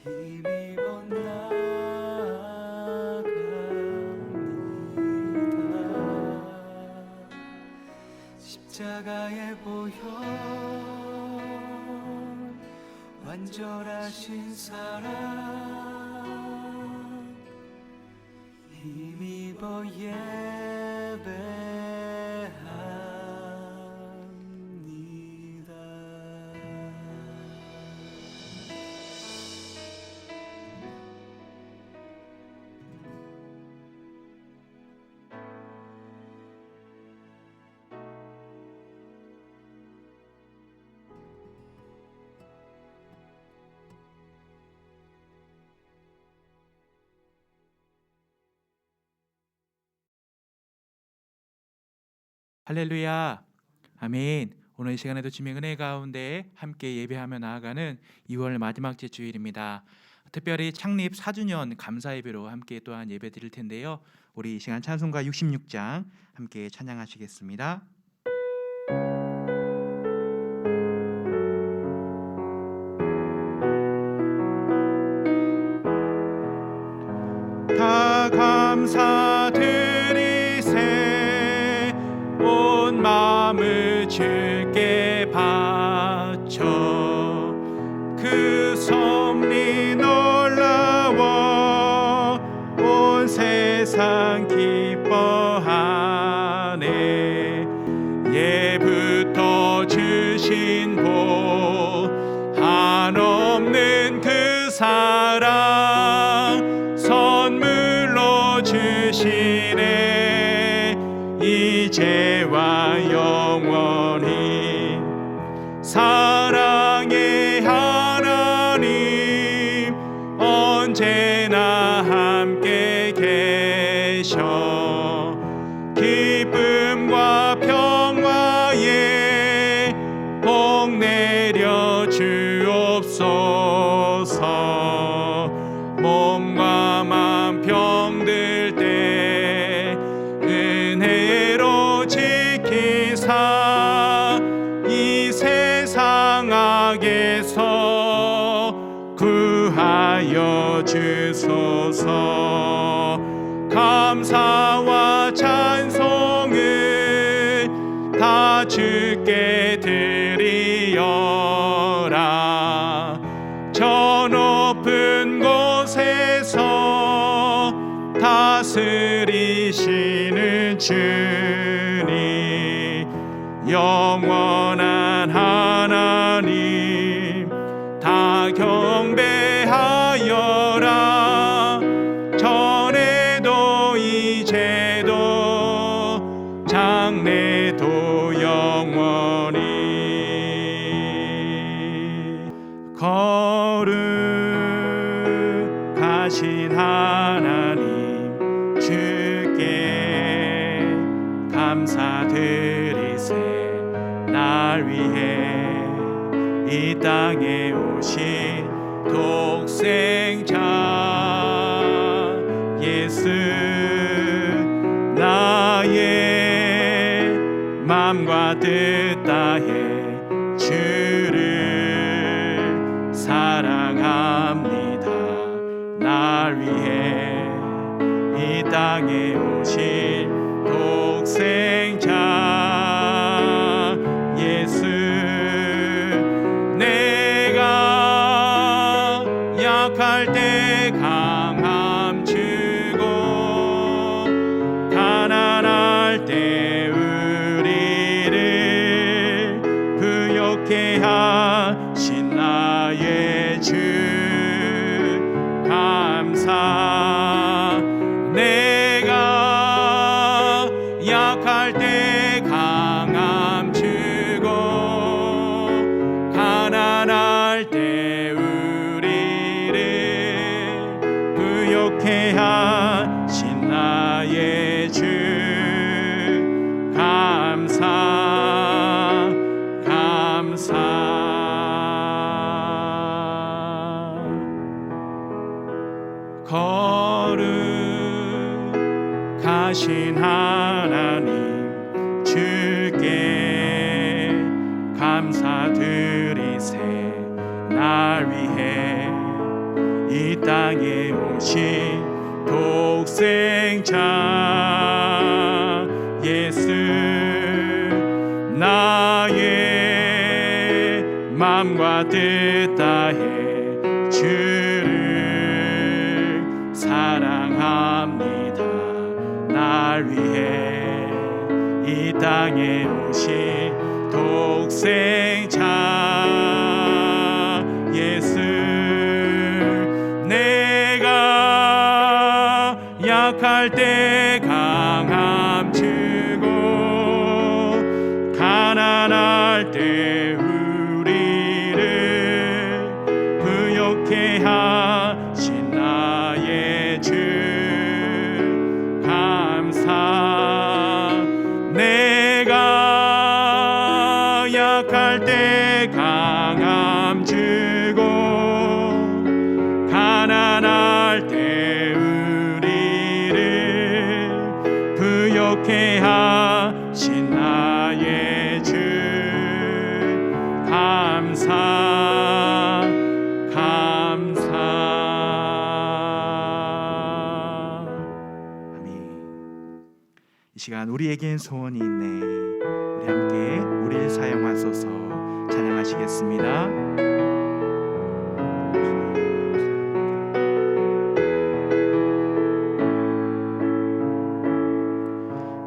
힘입어 나갑니다. 십자가의 보혈 완전하신 사랑 힘입어 예배합니다. 할렐루야. 아멘. 오늘 이 시간에도 주님의 은혜 가운데 함께 예배하며 나아가는 2월 마지막 주 주일입니다. 특별히 창립 4주년 감사 예배로 함께 또한 예배 드릴 텐데요. 우리 이 시간 찬송가 66장 함께 찬양하시겠습니다. 다 감사드리세 온 마음을 주께 바쳐 그 섭리 놀라워 온 세상 기뻐하네. 예부터 주신 복 한없는 그 사랑 선물로 주시네. 이제와 영원히 사랑의 하나님 언제나 함께 계셔 기쁨과 평화에 복 내려 주옵소서. 몸과 맘 병들 때 은혜로 지키사 이 세상 악에서 구하여 주소서. 감사와 찬송을 다 주께 드리어라. 저 높은 곳에서 다스리시는 주님 영원한 하나님 다 경배하여라. 전에도 이제도 장래도 영원히 거룩하신 하나님 주께 감사드리세. 날 위해 이 땅에 오신 독생자 예수 나의 맘과 뜻 다해 주를 사랑합니다. 날 위해 이 땅에 오신 독생자 예수 내가 약할 때 강함 주고 가난할 때 우리를 부욕해 하신 나의 주 감사. 내가 약할 때 강함 주고 가난할 때 우리를 부욕해 하신 나의 주 감사 감사. 거룩하신 하나님 주께 감사드리세. 날 위해 이 땅에 오신 독생자 예수 나의 마음과 뜻 다해 주를 사랑합니다. 날 위해 이 땅에 오신 독생자 예수 내가 약할 때 강함 주고 가난할 때 우리를 부욕해 하신 나의 주 감사 내가 약할 때 강함 주고 가난할 때 우리를 부욕해 하신 나의 주 감사 감사 아멘. 이 시간 우리에겐 소원이 있네. 우리 함께 우리를 사용하소서 찬양하시겠습니다.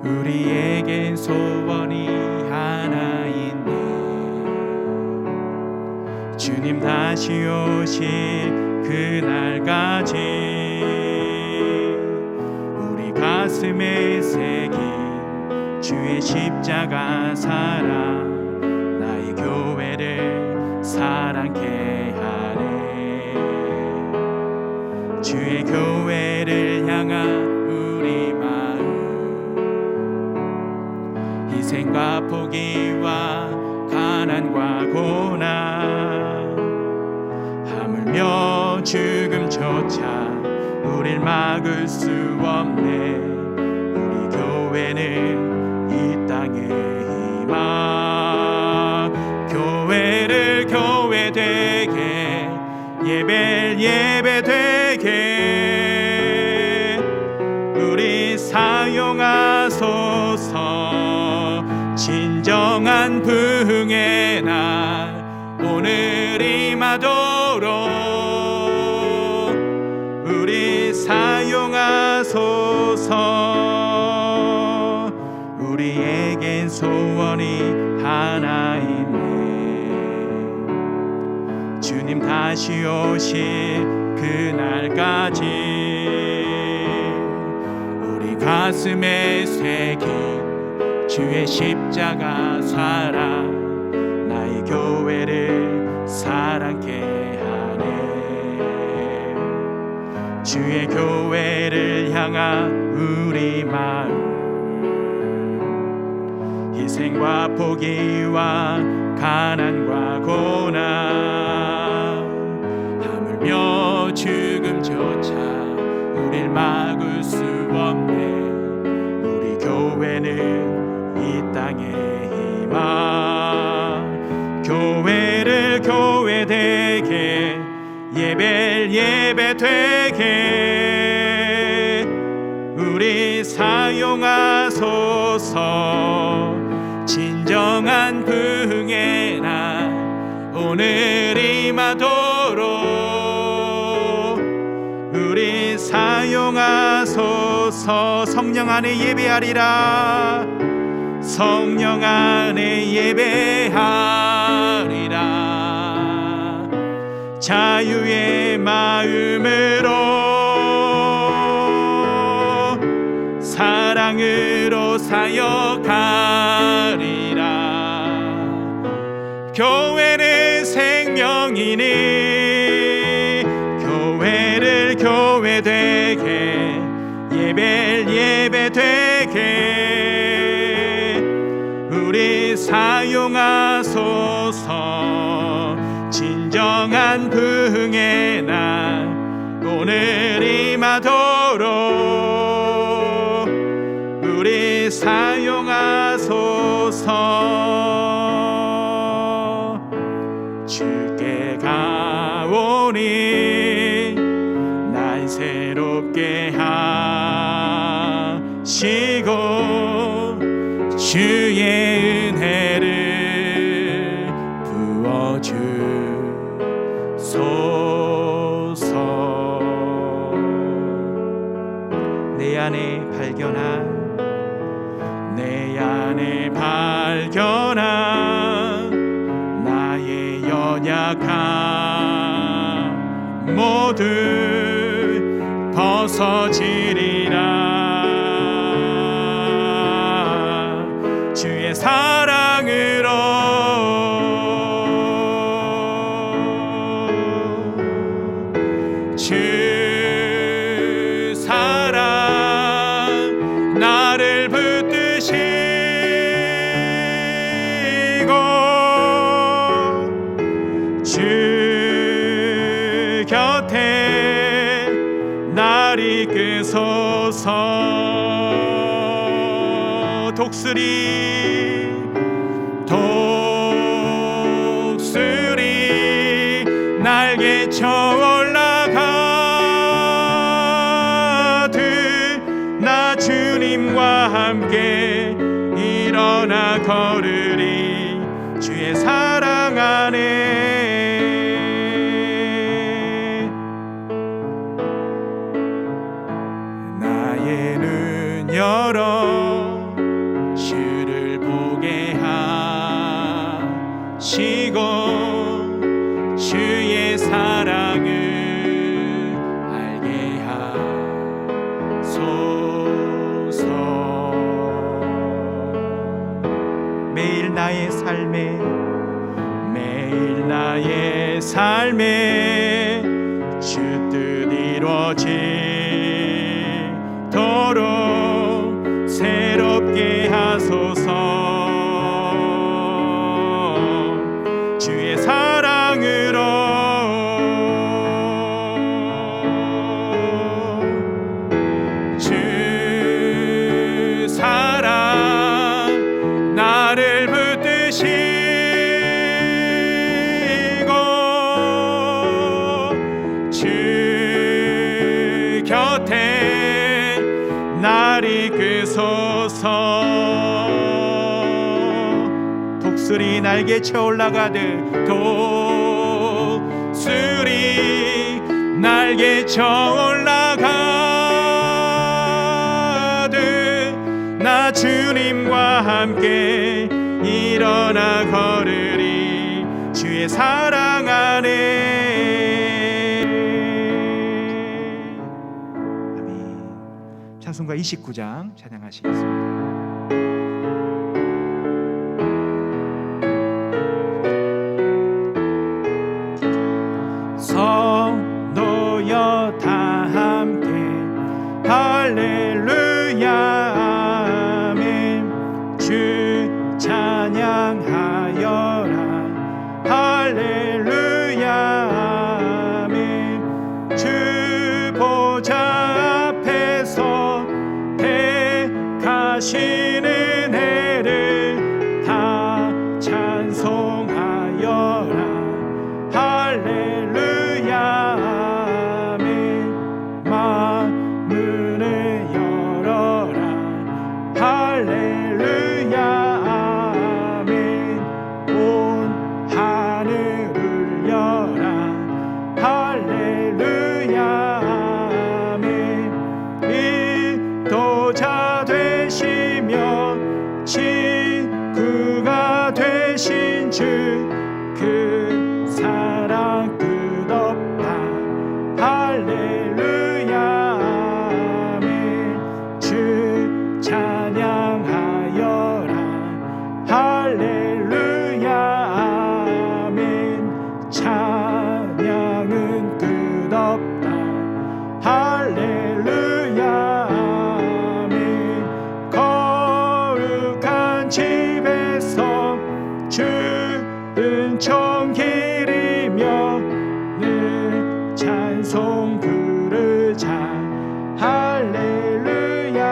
우리에겐 소원이 하나 있네. 주님 다시 오실 그날까지 우리 가슴에 새긴 주의 십자가 사랑 나의 교회를 사랑케 하네. 주의 교회를 향한 우리 마음 희생과 포기와 가난과 고난 하물며 죽음조차 우릴 막을 수 없네. 우리 교회는 이 땅의 희망 교회를 교회 되게 예배를 예배 되게 우리 사용하소서. 진정한 부흥의 날 오늘 임하도록 우리 사용하소서. 우리에겐 소원이 하나 있네. 주님 다시 오실 그날까지 우리 가슴에 새긴 주의 십자가 사랑 나의 교회를 사랑케 하네. 주의 교회를 향한 우리 마음 희생과 포기와 가난과 고난 하물며 죽음조차 우릴 막을 수 없네. 우리 교회는 이 땅의 희망 교회를 교회 되게 예배를 예배 되게 우리 사용하소서. 진정한 부흥의 날 오늘 임하도록 우리 사용하소서. 성령 안에 예배하리라. 성령 안에 예배하리라. 자유의 마음으로 사랑으로 사역하리라. 교회는 생명이니 교회를 교회 되게 예배를 예배 되게 우리 사용하소서. 진정한 부흥의 날 오늘 임하도록 우리 사용하소서. 주께 가오니 새롭게 하시고 주의 은혜를 부어주소서. 내 안에 발견한 나의 연약함 모두 벗어지리라. 주의 사랑으로 주 사랑 나를 붙드시고 주 곁에 날 이끄소서. 독수리 날개쳐 올라가듯 나 주님과 함께 일어나 걸으리. 주의 사랑 안에 나의 눈 열어 주를 보게 하시고 주의 사랑을 알게 하소서. 매일 나의 삶에 주 뜻 이루어지도록 새롭게 하소서. 주의 사랑으로 주 사랑 나를 붙드시고 주 곁에 날 이끄소서. 독수리 날개쳐 올라가듯 독수리 날개쳐 올라가듯 나 주님과 함께 일어나 걸으리. 주의 사랑 안에. 아멘. 찬송가 29장 찬양하시겠습니다. 성도여 다 함께 할렐루야 아멘. 주 찬양하여라 할렐루야 아멘. 주 보좌 앞에서 택하신 은혜를 다 찬송하여라 할렐루야 아멘. 만문을 열어라 할렐루야 아멘. 온 하늘 울려라 할렐루야 아멘. 인도자 되시며 친구가 되신 주 그 사랑 끝없다 할렐루야 아멘. 주 찬양하여라 할렐루야 아멘. 찬양은 끝없다 할렐루야 아멘. 거룩한 집에서 주 은총 기리며 늘 찬송 부르자 할렐루야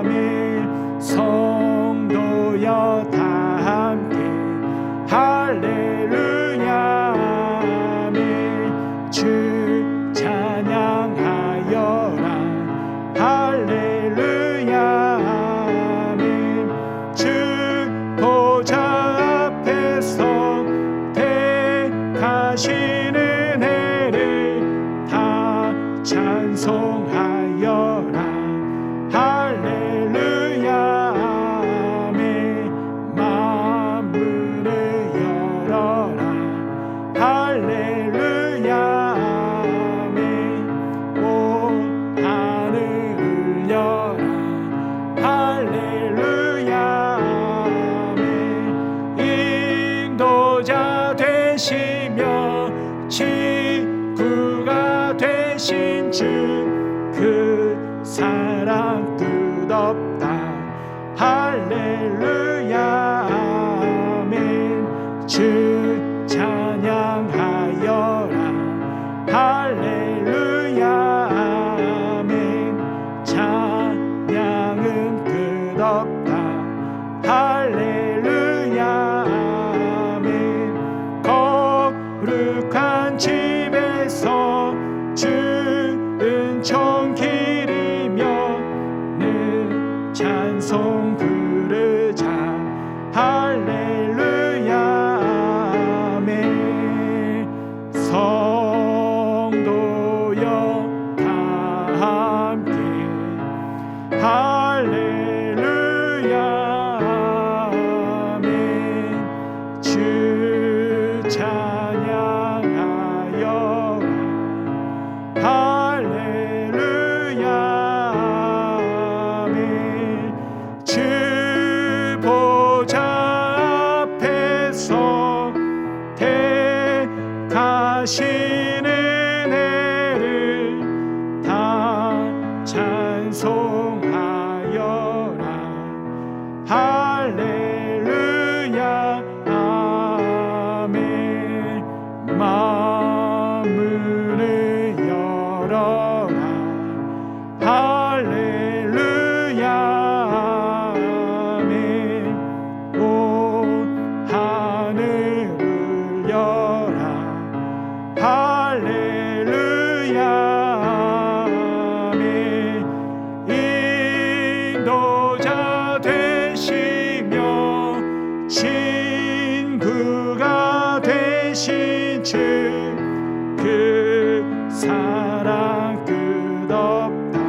아멘. 성도여 다 함께 할렐루야 아멘. 주 찬양 친구가 되신 주 그 사랑 끝없다. 할렐루야 아멘. 주 찬양하여라. 할렐루야 아멘. 찬양은 끝없다. 할렐루야 아멘. 거룩한 집에서 주 은총 기리며 늘 찬송 부르자. 할렐루야 아멘. 성도여 다 함께 할렐루야 아멘. 주 찬양하여라. 할렐루야 아멘. 주 보좌 앞에서 택하신 은혜를 다 찬송하여라. 할렐루야 아멘. 마음을 열어라. 할렐루야 아멘. 온 하늘을 여라. 할렐루야 아멘. 인도자 되시며 친구가 되신 주 그 사랑 끝없다.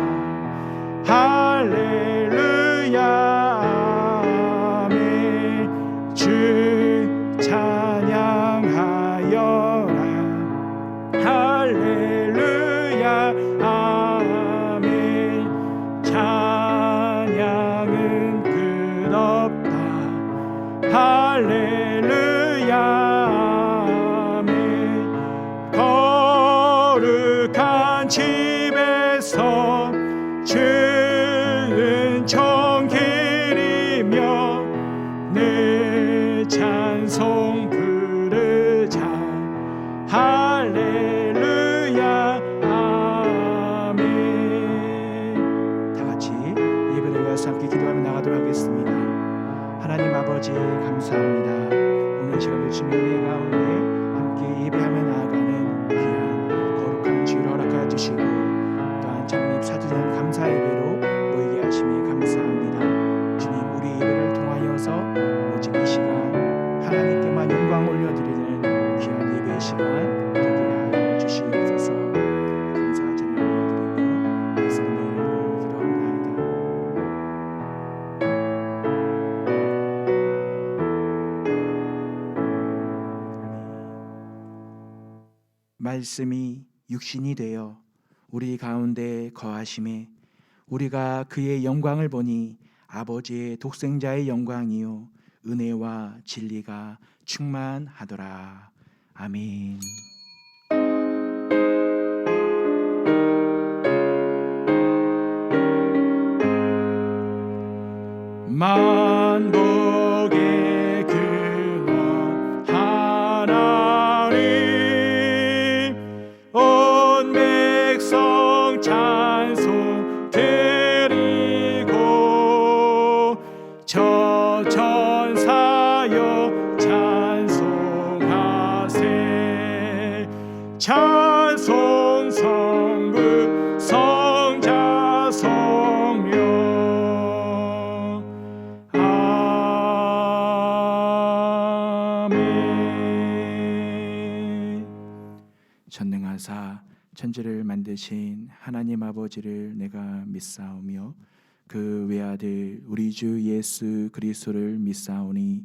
할렐루야 아멘. 주 찬양하여라. 할렐루야 아멘. 찬양은 끝없다. 할렐루야 아멘. 거룩한 집에서 주 은총 기리며 늘 찬송 부르자. 할렐루야 아멘. 다 같이 예배를 위해서 함께 기도하며 나가도록 하겠습니다. 하나님 아버지 감사합니다. 오늘 시간을 주님의 은혜 가운데 함께 예배하며 나아가는 귀한 거룩한 주를 허락하여 주시고 또한 창립 4주년 감사 예배로 모이게 하심에 감사합니다. 주님, 우리 예배를 통하여서 오직 이 시간 하나님께만 영광 올려드리는 귀한 예배의 시간 되게 하여 주시옵소서. 감사 찬양 올려드리며 예수님의 이름으로 기도합나이다. 말씀이 육신이 되어 우리 가운데 거하심에 우리가 그의 영광을 보니 아버지의 독생자의 영광이요 은혜와 진리가 충만하더라. 아멘. 만복의 근원 하나님 온 백성 찬송 드리고 저 천사여 찬송하세. 찬송 성부 성자 성령 아멘. 전능하사 천지를 만드신 하나님 아버지를 내가 믿사오며 그 외아들 우리 주 예수 그리스도를 믿사오니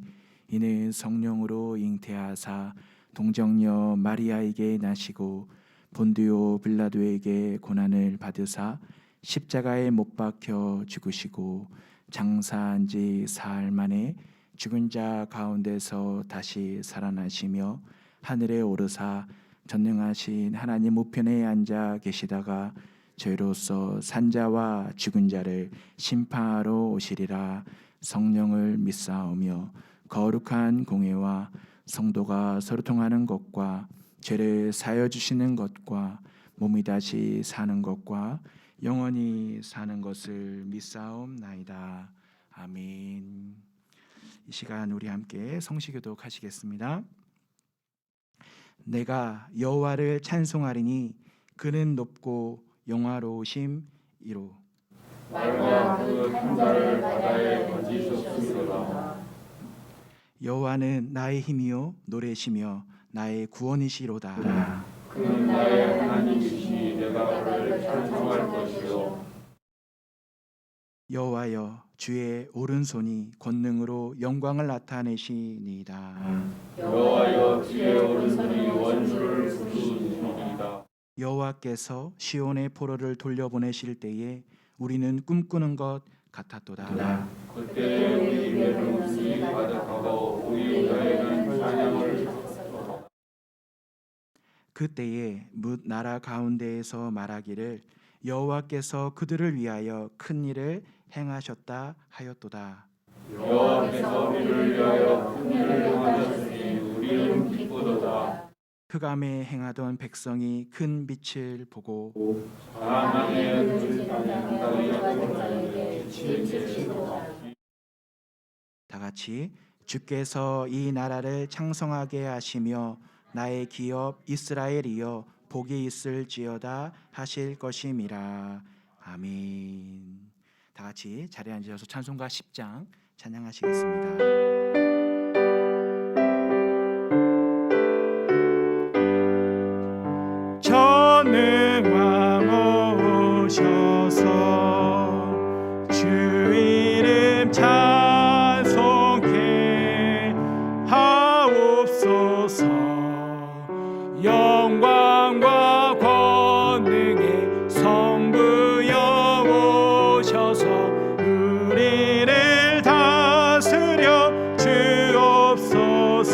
이는 성령으로 잉태하사 동정녀 마리아에게 나시고 본디오 빌라도에게 고난을 받으사 십자가에 못 박혀 죽으시고 장사한 지 사흘 만에 죽은 자 가운데서 다시 살아나시며 하늘에 오르사 전능하신 하나님 우편에 앉아 계시다가 저희로서 산자와 죽은 자를 심판하러 오시리라. 성령을 믿사오며 거룩한 공회와 성도가 서로 통하는 것과 죄를 사여 주시는 것과 몸이 다시 사는 것과 영원히 사는 것을 믿사옵나이다. 아멘. 이 시간 우리 함께 성시교독 하시겠습니다. 내가 여호와를 찬송하리니 그는 높고 영화로우심이로. 말과 그 탄자를 바다에 던지셨으리로다. 여호와는 나의 힘이요 노래시며 나의 구원이시로다. 그는 나의 하나님이시니 내가 그를 찬송할 것이요. 여호와여 주의 오른손이 권능으로 영광을 나타내시니이다. 여호와여 주의 오른손이 원수를 부수시니이다. 여호와께서 시온의 포로를 돌려보내실 때에 우리는 꿈꾸는 것 같았도다. 그때 우리 입에는 웃음이 가득하고 우리 혀에는 찬양을 쳤도다. 그때에 뭇 나라 가운데에서 말하기를 여호와께서 그들을 위하여 큰 일을 행하셨다 하였도다. 여호와께서 우리를 위하여 큰 일을 행하셨으니 우리는 기쁘도다. 흑암에 행하던 백성이 큰 빛을 보고 사망의 눈을 땅에 잡은 자에게 빛을 비치도다. 다 같이 주께서 이 나라를 창성하게 하시며 나의 기업 이스라엘이여 복이 있을지어다 하실 것임이라. 아멘. 다 같이 자리에 앉으셔서 찬송가 10장 찬양하시겠습니다. 전능왕 오셔서 주 이름 찬송케 하옵소서. 영광과 권능의 성부여 오셔서 우리를 다스려 주옵소서.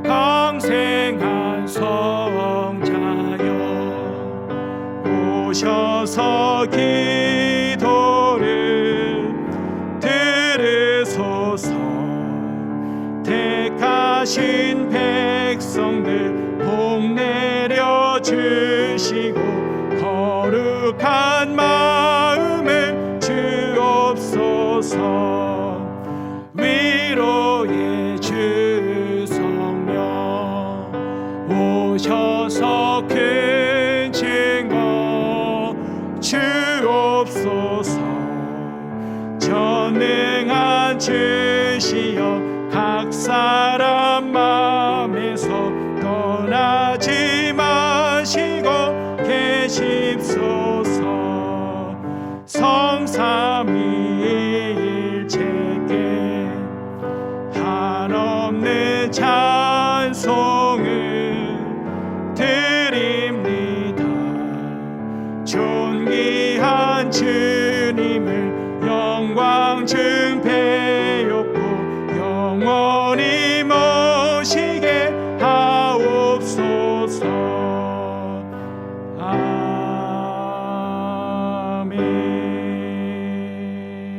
강생한 성자여 오셔서 기도를 들으소서. 택하신 백성들 복 내려 주시고 거룩한 마음을 주옵소서. 위로의 주 성령 오셔서 큰 증거 주옵소서. 전능한 주시여 각 사람 마음에서 떠나지 마시고 계십소서. 성삼위일체께 한없는 찬송을 드립니다. 존귀한 주님을 영광 증배였고 영원히 모시게 하옵소서.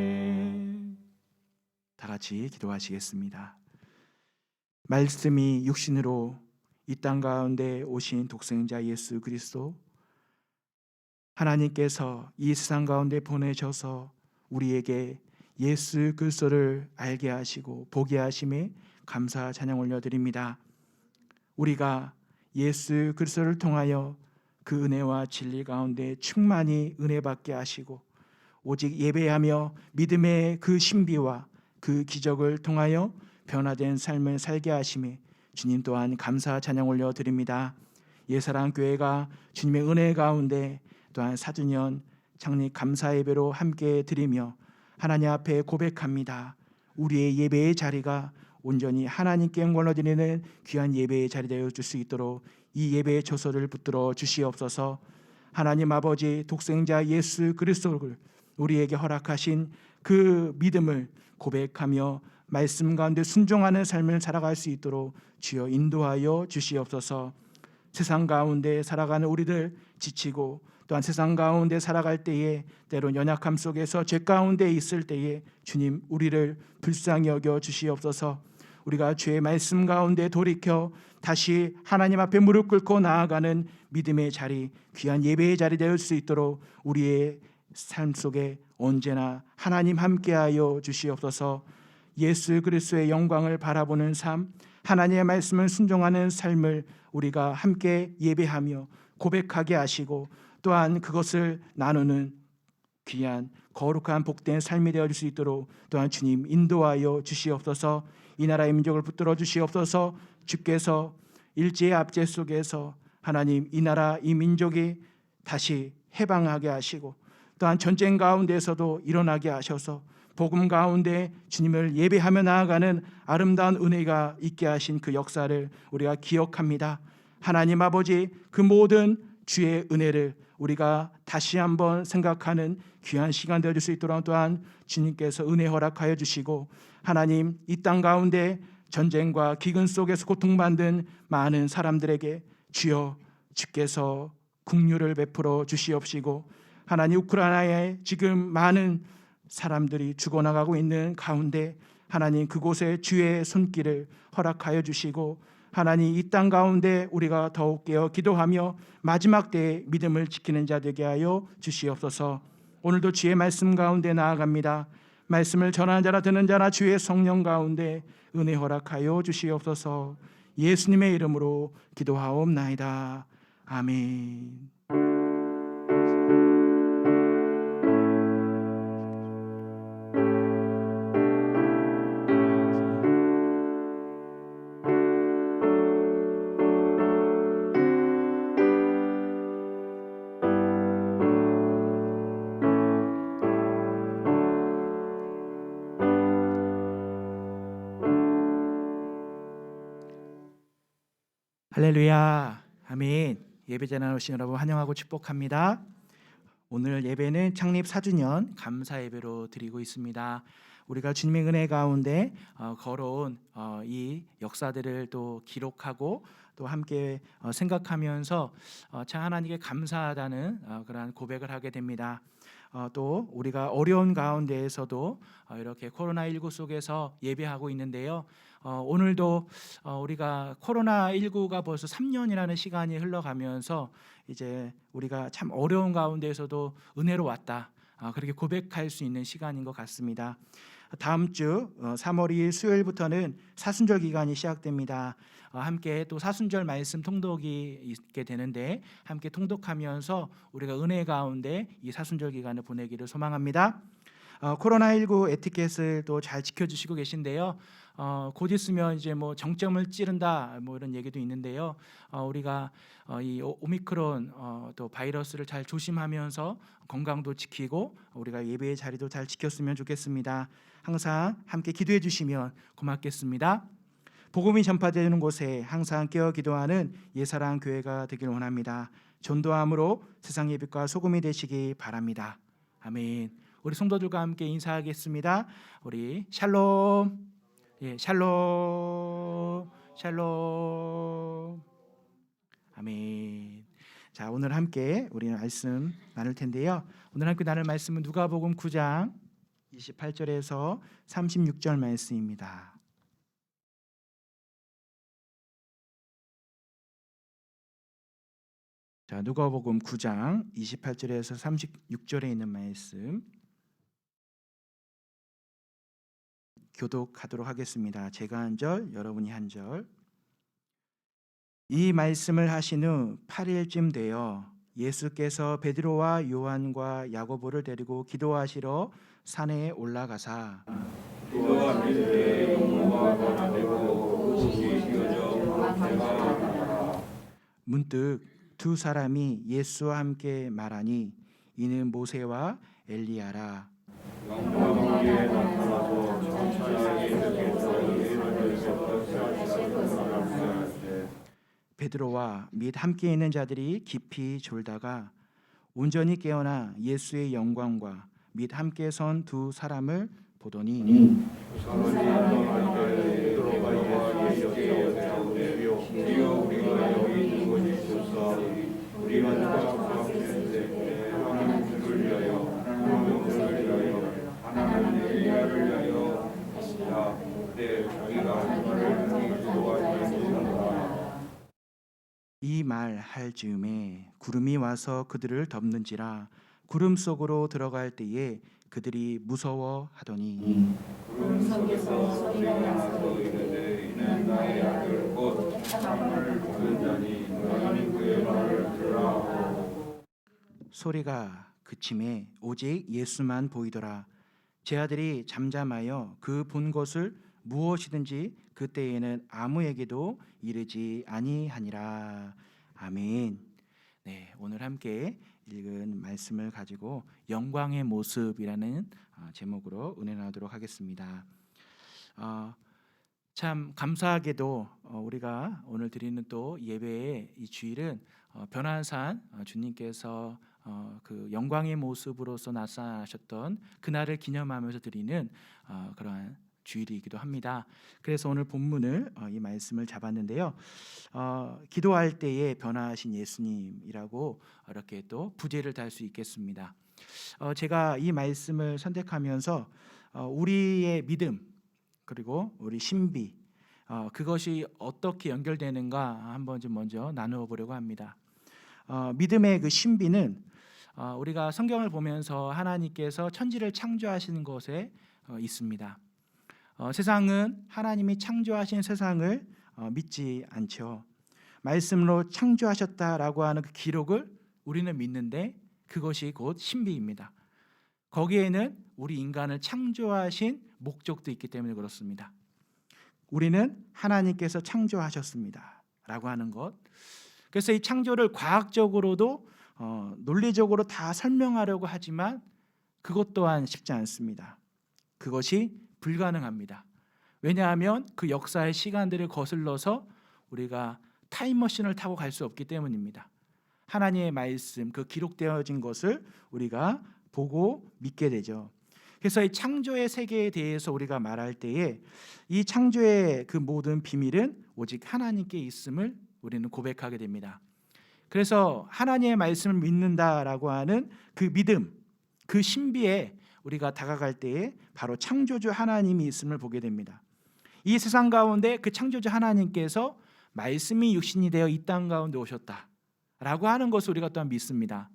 아멘. 다 같이 기도하시겠습니다. 말씀이 육신으로 이 땅 가운데 오신 독생자 예수 그리스도, 하나님께서 이 세상 가운데 보내셔서 우리에게 예수 그리스도를 알게 하시고 보게 하심에 감사 찬양 올려드립니다. 우리가 예수 그리스도를 통하여 그 은혜와 진리 가운데 충만히 은혜받게 하시고 오직 예배하며 믿음의 그 신비와 그 기적을 통하여 변화된 삶을 살게 하심에 주님 또한 감사 찬양 올려드립니다. 예사랑교회가 주님의 은혜 가운데 또한 4주년 창립 감사 예배로 함께 드리며 하나님 앞에 고백합니다. 우리의 예배의 자리가 온전히 하나님께 영광을 드리는 귀한 예배의 자리 되어 줄 수 있도록 이 예배의 조서를 붙들어 주시옵소서. 하나님 아버지 독생자 예수 그리스도를 우리에게 허락하신 그 믿음을 고백하며 말씀 가운데 순종하는 삶을 살아갈 수 있도록 주여 인도하여 주시옵소서. 세상 가운데 살아가는 우리들 지치고 또한 세상 가운데 살아갈 때에 때론 연약함 속에서 죄 가운데 있을 때에 주님 우리를 불쌍히 여겨 주시옵소서. 우리가 주의 말씀 가운데 돌이켜 다시 하나님 앞에 무릎 꿇고 나아가는 믿음의 자리, 귀한 예배의 자리 될 수 있도록 우리의 삶 속에 언제나 하나님 함께하여 주시옵소서. 예수 그리스도의 영광을 바라보는 삶, 하나님의 말씀을 순종하는 삶을 우리가 함께 예배하며 고백하게 하시고 또한 그것을 나누는 귀한 거룩한 복된 삶이 되어질 수 있도록 또한 주님 인도하여 주시옵소서. 이 나라의 민족을 붙들어 주시옵소서. 주께서 일제의 압제 속에서 하나님 이 나라 이 민족이 다시 해방하게 하시고 또한 전쟁 가운데서도 일어나게 하셔서 복음 가운데 주님을 예배하며 나아가는 아름다운 은혜가 있게 하신 그 역사를 우리가 기억합니다. 하나님 아버지 그 모든 주의 은혜를 우리가 다시 한번 생각하는 귀한 시간 되어줄 수 있도록 또한 주님께서 은혜 허락하여 주시고 하나님 이 땅 가운데 전쟁과 기근 속에서 고통받는 많은 사람들에게 주여 주께서 긍휼을 베풀어 주시옵시고 하나님 우크라이나에 지금 많은 사람들이 죽어나가고 있는 가운데 하나님 그곳에 주의 손길을 허락하여 주시고 하나님 이 땅 가운데 우리가 더욱 깨어 기도하며 마지막 때에 믿음을 지키는 자 되게 하여 주시옵소서. 오늘도 주의 말씀 가운데 나아갑니다. 말씀을 전하는 자나 듣는 자나 주의 성령 가운데 은혜 허락하여 주시옵소서. 예수님의 이름으로 기도하옵나이다. 아멘. 할렐루야. 아멘. 예배자에 오신 여러분 환영하고 축복합니다. 오늘 예배는 창립 4주년 감사 예배로 드리고 있습니다. 우리가 주님의 은혜 가운데 걸어온 이 역사들을 또 기록하고 또 함께 생각하면서 참 하나님께 감사하다는 그러한 고백을 하게 됩니다. 또 우리가 어려운 가운데에서도 이렇게 코로나19 속에서 예배하고 있는데요. 오늘도 우리가 코로나19가 벌써 3년이라는 시간이 흘러가면서 이제 우리가 참 어려운 가운데에서도 은혜로 왔다. 그렇게 고백할 수 있는 시간인 것 같습니다. 다음 주 3월 2일 수요일부터는 사순절 기간이 시작됩니다. 함께 또 사순절 말씀 통독이 있게 되는데 함께 통독하면서 우리가 은혜 가운데 이 사순절 기간을 보내기를 소망합니다. 코로나19 에티켓을 또 잘 지켜주시고 계신데요. 곧 있으면 이제 뭐 정점을 찌른다 뭐 이런 얘기도 있는데요. 우리가 이 오미크론 또 바이러스를 잘 조심하면서 건강도 지키고 우리가 예배의 자리도 잘 지켰으면 좋겠습니다. 항상 함께 기도해 주시면 고맙겠습니다. 복음이 전파되는 곳에 항상 깨어 기도하는 예사랑 교회가 되길 원합니다. 전도함으로 세상의 빛과 소금이 되시기 바랍니다. 아멘. 우리 성도들과 함께 인사하겠습니다. 우리 샬롬. 예, 샬롬. 샬롬. 아멘. 자, 오늘 함께 우리는 말씀 나눌 텐데요. 오늘 함께 나눌 말씀은 누가복음 9장 28절에서 36절 말씀입니다. 자, 누가복음 9장 28절에서 36절에 있는 말씀 교독하도록 하겠습니다. 제가 한 절, 여러분이 한 절. 이 말씀을 하신 후 8일쯤 되어 예수께서 베드로와 요한과 야고보를 데리고 기도하시러 산에 올라가사 그와 밀대 용모가 변화되고 옷이 휘어져 내가 문득 두 사람이 예수와 함께 말하니 이는 모세와 엘리야라. 영광 위에 나타나서 천천히 이르께서 예수께서 베드로와 및 함께 있는 자들이 깊이 졸다가 온전히 깨어나 예수의 영광과 및 함께 선 두 사람을 보더니 이 말 할 즈음에 구름이 와서 그들을 덮는지라 구름 속으로 들어갈 때에 그들이 무서워하더니 구름 속에서 소리가 나서 이르되 이는 나의 아들 곧 사랑을 받는 자니 너희는 그의 말을 들으라 하고 소리가 그침에 오직 예수만 보이더라. 제 아들이 잠잠하여 그 본 것을 무엇이든지 그때에는 아무에게도 이르지 아니하니라. 아멘. 네, 오늘 함께 읽은 말씀을 가지고 영광의 모습이라는 제목으로 은혜 나누도록 하겠습니다. 참 감사하게도 우리가 오늘 드리는 또 예배의 이 주일은 변화산 주님께서 그 영광의 모습으로서 나타나셨던 그날을 기념하면서 드리는 그러한 주일이기도 합니다. 그래서 오늘 본문을 이 말씀을 잡았는데요. 기도할 때에 변화하신 예수님이라고 이렇게 또 부제를 달 수 있겠습니다. 제가 이 말씀을 선택하면서 우리의 믿음 그리고 우리 신비 그것이 어떻게 연결되는가 한번 좀 먼저 나누어 보려고 합니다. 믿음의 그 신비는 우리가 성경을 보면서 하나님께서 천지를 창조하시는 것에 있습니다. 세상은 하나님이 창조하신 세상을 믿지 않죠. 말씀으로 창조하셨다라고 하는 그 기록을 우리는 믿는데 그것이 곧 신비입니다. 거기에는 우리 인간을 창조하신 목적도 있기 때문에 그렇습니다. 우리는 하나님께서 창조하셨습니다 라고 하는 것. 그래서 이 창조를 과학적으로도 논리적으로 다 설명하려고 하지만 그것 또한 쉽지 않습니다. 그것이 불가능합니다. 왜냐하면 그 역사의 시간들을 거슬러서 우리가 타임머신을 타고 갈 수 없기 때문입니다. 하나님의 말씀, 그 기록되어진 것을 우리가 보고 믿게 되죠. 그래서 이 창조의 세계에 대해서 우리가 말할 때에 이 창조의 그 모든 비밀은 오직 하나님께 있음을 우리는 고백하게 됩니다. 그래서 하나님의 말씀을 믿는다라고 하는 그 믿음, 그 신비에 우리가 다가갈 때에 바로 창조주 하나님이 있음을 보게 됩니다. 이 세상 가운데 그 창조주 하나님께서 말씀이 육신이 되어 이 땅 가운데 오셨다라고 하는 것을 우리가 또한 믿습니다.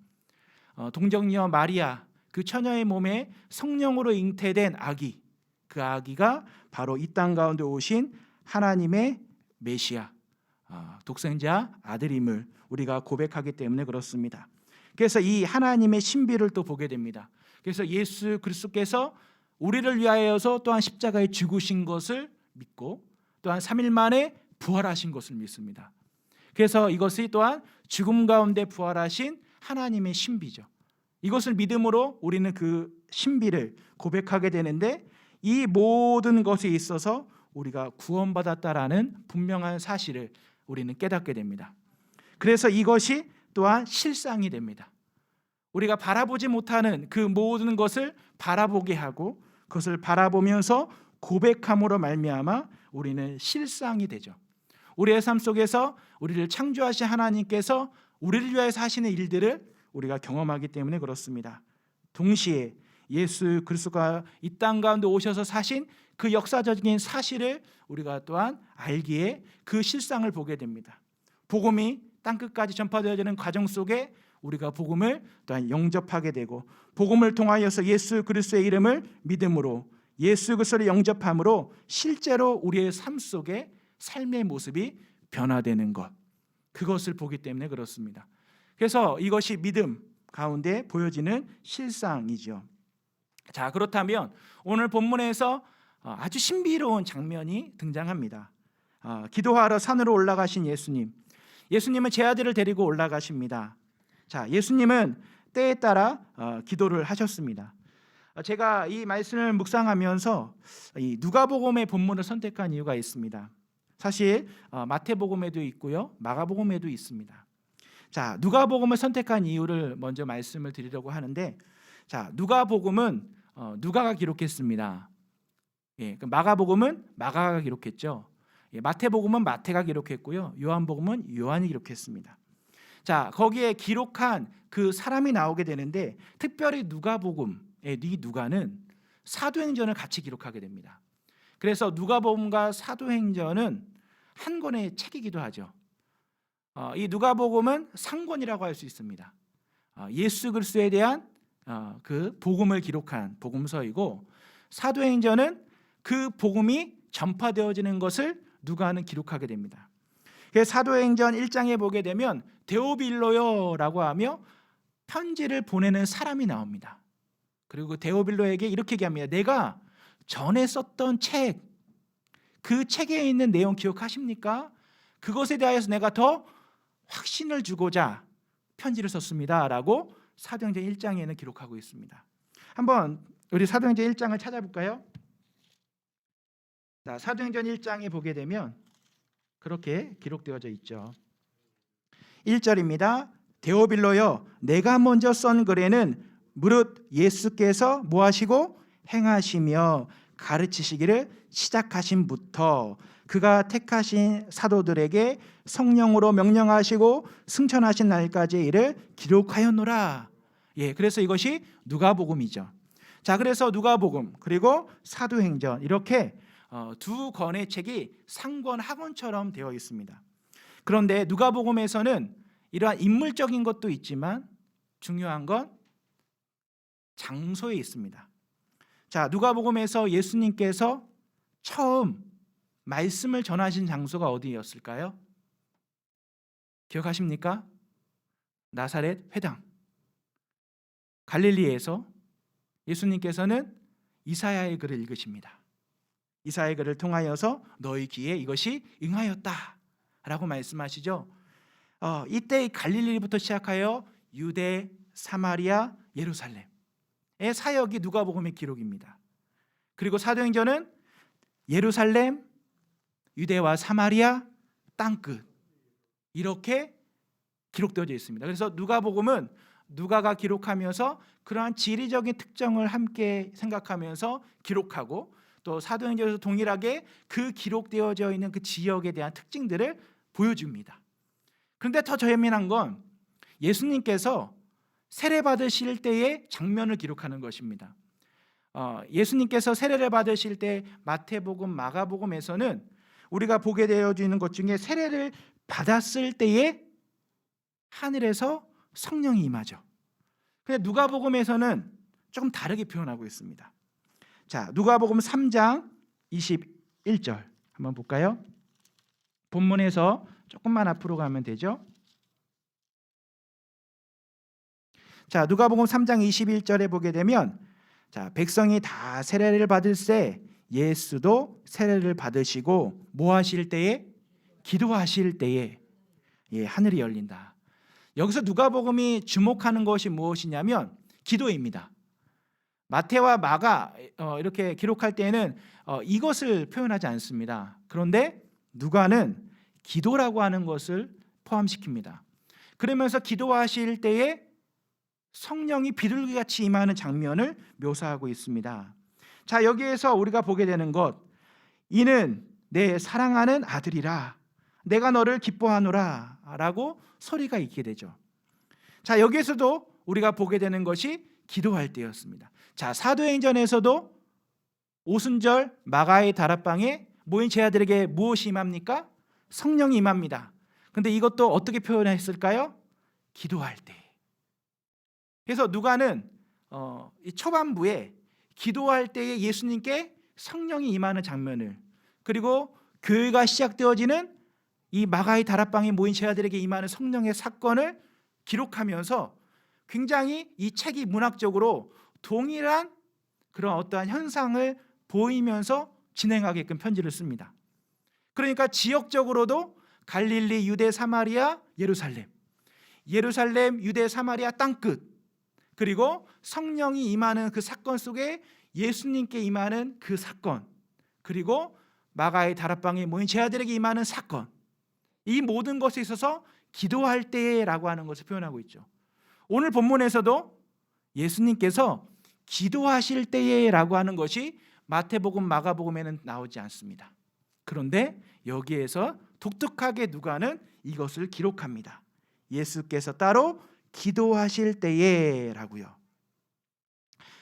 동정녀 마리아 그 처녀의 몸에 성령으로 잉태된 아기, 그 아기가 바로 이 땅 가운데 오신 하나님의 메시아, 독생자 아들임을 우리가 고백하기 때문에 그렇습니다. 그래서 이 하나님의 신비를 또 보게 됩니다. 그래서 예수 그리스도께서 우리를 위하여서 또한 십자가에 죽으신 것을 믿고 또한 3일 만에 부활하신 것을 믿습니다. 그래서 이것이 또한 죽음 가운데 부활하신 하나님의 신비죠. 이것을 믿음으로 우리는 그 신비를 고백하게 되는데 이 모든 것에 있어서 우리가 구원받았다라는 분명한 사실을 우리는 깨닫게 됩니다. 그래서 이것이 또한 실상이 됩니다. 우리가 바라보지 못하는 그 모든 것을 바라보게 하고 그것을 바라보면서 고백함으로 말미암아 우리는 실상이 되죠. 우리의 삶 속에서 우리를 창조하신 하나님께서 우리를 위해서 하시는 일들을 우리가 경험하기 때문에 그렇습니다. 동시에 예수 그리스도가 이 땅 가운데 오셔서 사신 그 역사적인 사실을 우리가 또한 알기에 그 실상을 보게 됩니다. 복음이 땅끝까지 전파되어지는 과정 속에 우리가 복음을 또한 영접하게 되고 복음을 통하여서 예수 그리스도의 이름을 믿음으로 예수 그리스도를 영접함으로 실제로 우리의 삶 속에 삶의 모습이 변화되는 것, 그것을 보기 때문에 그렇습니다. 그래서 이것이 믿음 가운데 보여지는 실상이죠. 자, 그렇다면 오늘 본문에서 아주 신비로운 장면이 등장합니다. 기도하러 산으로 올라가신 예수님은 제 아들을 데리고 올라가십니다. 자, 예수님은 때에 따라 기도를 하셨습니다. 제가 이 말씀을 묵상하면서 이 누가복음의 본문을 선택한 이유가 있습니다. 사실 마태복음에도 있고요, 마가복음에도 있습니다. 자, 누가복음을 선택한 이유를 먼저 말씀을 드리려고 하는데, 자, 누가복음은 누가가 기록했습니다. 예, 그 마가복음은 마가가 기록했죠. 예, 마태복음은 마태가 기록했고요. 요한복음은 요한이 기록했습니다. 자, 거기에 기록한 그 사람이 나오게 되는데 특별히 누가복음의 이 누가는 사도행전을 같이 기록하게 됩니다. 그래서 누가복음과 사도행전은 한 권의 책이기도 하죠. 이 누가복음은 상권이라고 할 수 있습니다. 예수 그리스도에 대한 그 복음을 기록한 복음서이고, 사도행전은 그 복음이 전파되어지는 것을 누가는 기록하게 됩니다. 그래서 사도행전 1장에 보게 되면 데오빌로요라고 하며 편지를 보내는 사람이 나옵니다. 그리고 그 데오빌로에게 이렇게 얘기합니다. 내가 전에 썼던 책, 그 책에 있는 내용 기억하십니까? 그것에 대하여서 내가 더 확신을 주고자 편지를 썼습니다 라고 사도행전 1장에는 기록하고 있습니다. 한번 우리 사도행전 1장을 찾아볼까요? 자, 사도행전 1장에 보게 되면 그렇게 기록되어져 있죠. 1절입니다. 데오빌로여, 내가 먼저 쓴 글에는 무릇 예수께서 뭐하시고 행하시며 가르치시기를 시작하신부터 그가 택하신 사도들에게 성령으로 명령하시고 승천하신 날까지의 일을 기록하였노라. 예, 그래서 이것이 누가복음이죠. 자, 그래서 누가복음 그리고 사도행전 이렇게 두 권의 책이 상권 학원처럼 되어 있습니다. 그런데 누가복음에서는 이러한 인물적인 것도 있지만 중요한 건 장소에 있습니다. 자, 누가복음에서 예수님께서 처음 말씀을 전하신 장소가 어디였을까요? 기억하십니까? 나사렛 회당. 갈릴리에서 예수님께서는 이사야의 글을 읽으십니다. 이사야의 글을 통하여서 너희 귀에 이것이 응하였다 라고 말씀하시죠. 이때 갈릴리부터 시작하여 유대, 사마리아, 예루살렘의 사역이 누가복음의 기록입니다. 그리고 사도행전은 예루살렘, 유대와 사마리아, 땅끝 이렇게 기록되어져 있습니다. 그래서 누가복음은 누가가 기록하면서 그러한 지리적인 특정을 함께 생각하면서 기록하고, 또 사도행전에서 동일하게 그 기록되어져 있는 그 지역에 대한 특징들을 보여줍니다. 그런데 더 재미난 건 예수님께서 세례 받으실 때의 장면을 기록하는 것입니다. 예수님께서 세례를 받으실 때 마태복음, 마가복음에서는 우리가 보게 되어지는 것 중에 세례를 받았을 때에 하늘에서 성령이 임하죠. 근데 누가복음에서는 조금 다르게 표현하고 있습니다. 자, 누가복음 3장 21절 한번 볼까요? 본문에서 조금만 앞으로 가면 되죠. 자, 누가복음 3장 21절에 보게 되면, 자, 백성이 다 세례를 받을새 예수도 세례를 받으시고 뭐 하실 때에? 기도하실 때에 하늘이 열린다. 여기서 누가복음이 주목하는 것이 무엇이냐면 기도입니다. 마태와 마가 이렇게 기록할 때에는 이것을 표현하지 않습니다. 그런데 누가는 기도라고 하는 것을 포함시킵니다. 그러면서 기도하실 때에 성령이 비둘기같이 임하는 장면을 묘사하고 있습니다. 자, 여기에서 우리가 보게 되는 것, 이는 내 사랑하는 아들이라 내가 너를 기뻐하노라 라고 소리가 있게 되죠. 자, 여기에서도 우리가 보게 되는 것이 기도할 때였습니다. 자, 사도행전에서도 오순절 마가의 다락방에 모인 제자들에게 무엇이 임합니까? 성령이 임합니다. 그런데 이것도 어떻게 표현했을까요? 기도할 때. 그래서 누가는 이 초반부에 기도할 때에 예수님께 성령이 임하는 장면을, 그리고 교회가 시작되어지는 이 마가의 다락방에 모인 제자들에게 임하는 성령의 사건을 기록하면서 굉장히 이 책이 문학적으로 동일한 그런 어떠한 현상을 보이면서 진행하게끔 편지를 씁니다. 그러니까 지역적으로도 갈릴리, 유대, 사마리아, 예루살렘, 유대, 사마리아 땅끝, 그리고 성령이 임하는 그 사건 속에 예수님께 임하는 그 사건, 그리고 마가의 다락방에 모인 제자들에게 임하는 사건, 이 모든 것에 있어서 기도할 때라고 하는 것을 표현하고 있죠. 오늘 본문에서도 예수님께서 기도하실 때라고 하는 것이 마태복음, 마가복음에는 나오지 않습니다. 그런데 여기에서 독특하게 누가는 이것을 기록합니다. 예수께서 따로 기도하실 때에라고요.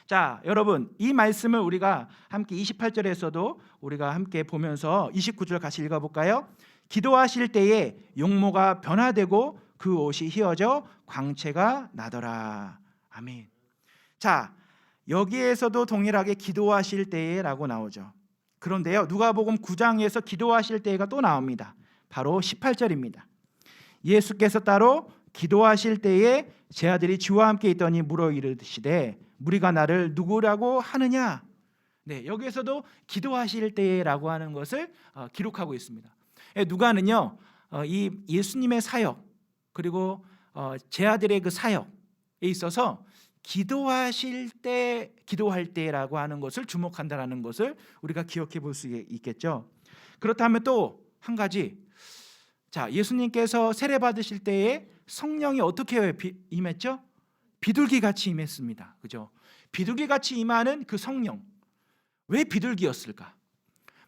자, 여러분, 이 말씀을 우리가 함께 28절에서도 우리가 함께 보면서 29절 같이 읽어볼까요? 기도하실 때에 용모가 변화되고 그 옷이 휘어져 광채가 나더라. 아멘. 자, 여기에서도 동일하게 기도하실 때에라고 나오죠. 그런데요, 누가복음 9장에서 기도하실 때가 또 나옵니다. 바로 18절입니다. 예수께서 따로 기도하실 때에 제 아들이 주와 함께 있더니 물어 이르시되 무리가 나를 누구라고 하느냐. 네, 여기에서도 기도하실 때라고 하는 것을 기록하고 있습니다. 누가는요, 이 예수님의 사역 그리고 제 아들의 그 사역에 있어서 기도하실 때, 기도할 때라고 하는 것을 주목한다라는 것을 우리가 기억해 볼 수 있겠죠. 그렇다면 또 한 가지, 자, 예수님께서 세례 받으실 때에 성령이 어떻게 임했죠? 비둘기 같이 임했습니다. 그죠? 비둘기 같이 임하는 그 성령, 왜 비둘기였을까?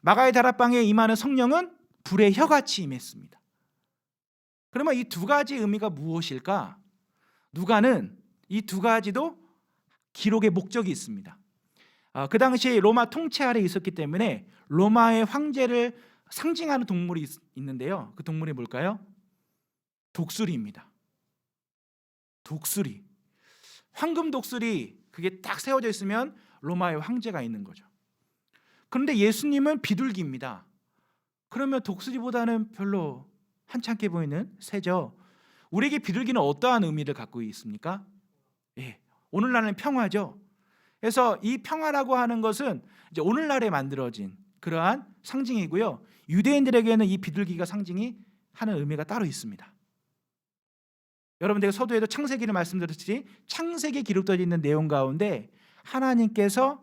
마가의 다락방에 임하는 성령은 불의 혀같이 임했습니다. 그러면 이 두 가지 의미가 무엇일까? 누가는 이 두 가지도 기록의 목적이 있습니다. 그 당시에 로마 통치 아래 있었기 때문에 로마의 황제를 상징하는 동물이 있는데요. 그 동물이 뭘까요? 독수리입니다. 독수리. 황금 독수리, 그게 딱 세워져 있으면 로마의 황제가 있는 거죠. 그런데 예수님은 비둘기입니다. 그러면 독수리보다는 별로 한참게 보이는 새죠. 우리에게 비둘기는 어떠한 의미를 갖고 있습니까? 예, 오늘날은 평화죠. 그래서 이 평화라고 하는 것은 이제 오늘날에 만들어진 그러한 상징이고요. 유대인들에게는 이 비둘기가 상징이 하는 의미가 따로 있습니다. 여러분들 서두에도 창세기를 말씀드렸듯이 창세기에 기록되어 있는 내용 가운데 하나님께서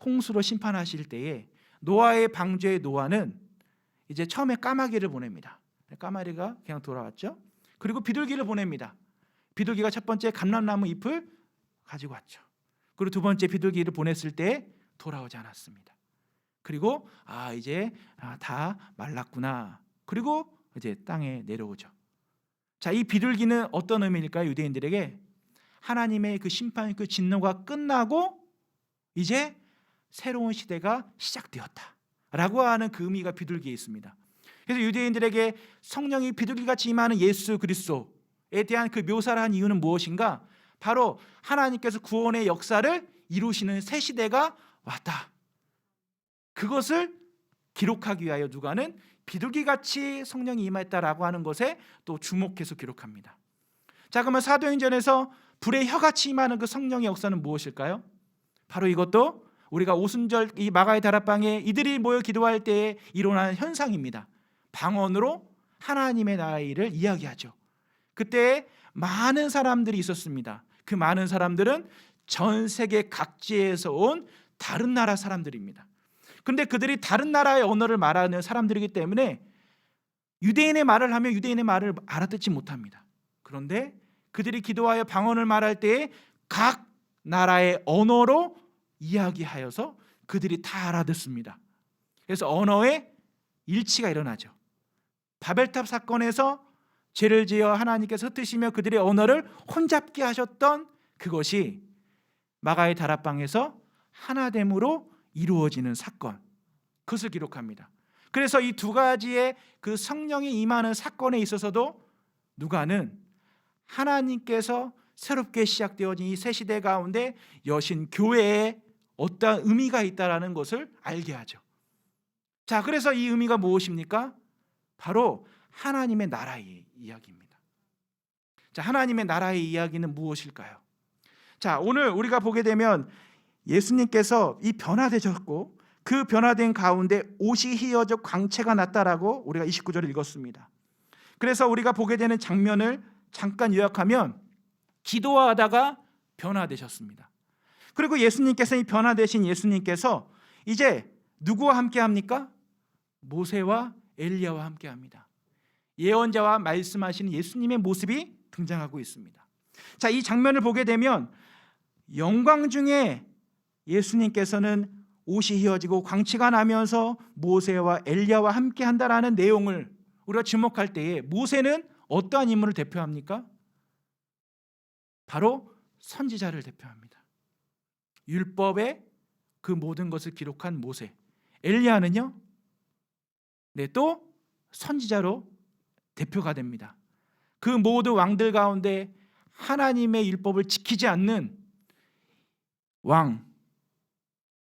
홍수로 심판하실 때에 노아의 방주의 노아는 이제 처음에 까마귀를 보냅니다. 까마귀가 그냥 돌아왔죠. 그리고 비둘기를 보냅니다. 비둘기가 첫 번째 감람나무 잎을 가지고 왔죠. 그리고 두 번째 비둘기를 보냈을 때 돌아오지 않았습니다. 그리고 이제 다 말랐구나. 그리고 이제 땅에 내려오죠. 자, 이 비둘기는 어떤 의미일까요? 유대인들에게 하나님의 그 심판, 그 진노가 끝나고 이제 새로운 시대가 시작되었다라고 하는 그 의미가 비둘기에 있습니다. 그래서 유대인들에게 성령이 비둘기같이 임하는 예수 그리스도에 대한 그 묘사를 한 이유는 무엇인가? 바로 하나님께서 구원의 역사를 이루시는 새 시대가 왔다. 그것을 기록하기 위하여 누가는 비둘기같이 성령이 임했다라고 하는 것에 또 주목해서 기록합니다. 자, 그러면 사도행전에서 불의 혀같이 임하는 그 성령의 역사는 무엇일까요? 바로 이것도 우리가 오순절 이 마가의 다락방에 이들이 모여 기도할 때에 일어나는 현상입니다. 방언으로 하나님의 나라의 일을 이야기하죠. 그때 많은 사람들이 있었습니다. 그 많은 사람들은 전 세계 각지에서 온 다른 나라 사람들입니다. 그런데 그들이 다른 나라의 언어를 말하는 사람들이기 때문에 유대인의 말을 하면 유대인의 말을 알아듣지 못합니다. 그런데 그들이 기도하여 방언을 말할 때에 각 나라의 언어로 이야기하여서 그들이 다 알아듣습니다. 그래서 언어의 일치가 일어나죠. 바벨탑 사건에서 죄를 지어 하나님께서 흩으시며 그들의 언어를 혼잡게 하셨던 그것이 마가의 다락방에서 하나됨으로 이루어지는 사건, 그것을 기록합니다. 그래서 이 두 가지의 그 성령이 임하는 사건에 있어서도 누가는 하나님께서 새롭게 시작되어진 이 새 시대 가운데 여신 교회에 어떠한 의미가 있다라는 것을 알게 하죠. 자, 그래서 이 의미가 무엇입니까? 바로 하나님의 나라의 이야기입니다. 자, 하나님의 나라의 이야기는 무엇일까요? 자, 오늘 우리가 보게 되면 예수님께서 이 변화되셨고 그 변화된 가운데 옷이 휘어져 광채가 났다라고 우리가 29절을 읽었습니다. 그래서 우리가 보게 되는 장면을 잠깐 요약하면 기도하다가 변화되셨습니다. 그리고 예수님께서 이 변화되신 예수님께서 이제 누구와 함께 합니까? 모세와 엘리야와 함께 합니다. 예언자와 말씀하시는 예수님의 모습이 등장하고 있습니다. 자, 이 장면을 보게 되면 영광 중에 예수님께서는 옷이 휘어지고 광채가 나면서 모세와 엘리야와 함께 한다라는 내용을 우리가 주목할 때에 모세는 어떠한 인물을 대표합니까? 바로 선지자를 대표합니다. 율법의 그 모든 것을 기록한 모세. 엘리야는요, 또 선지자로 대표가 됩니다. 그 모든 왕들 가운데 하나님의 율법을 지키지 않는 왕,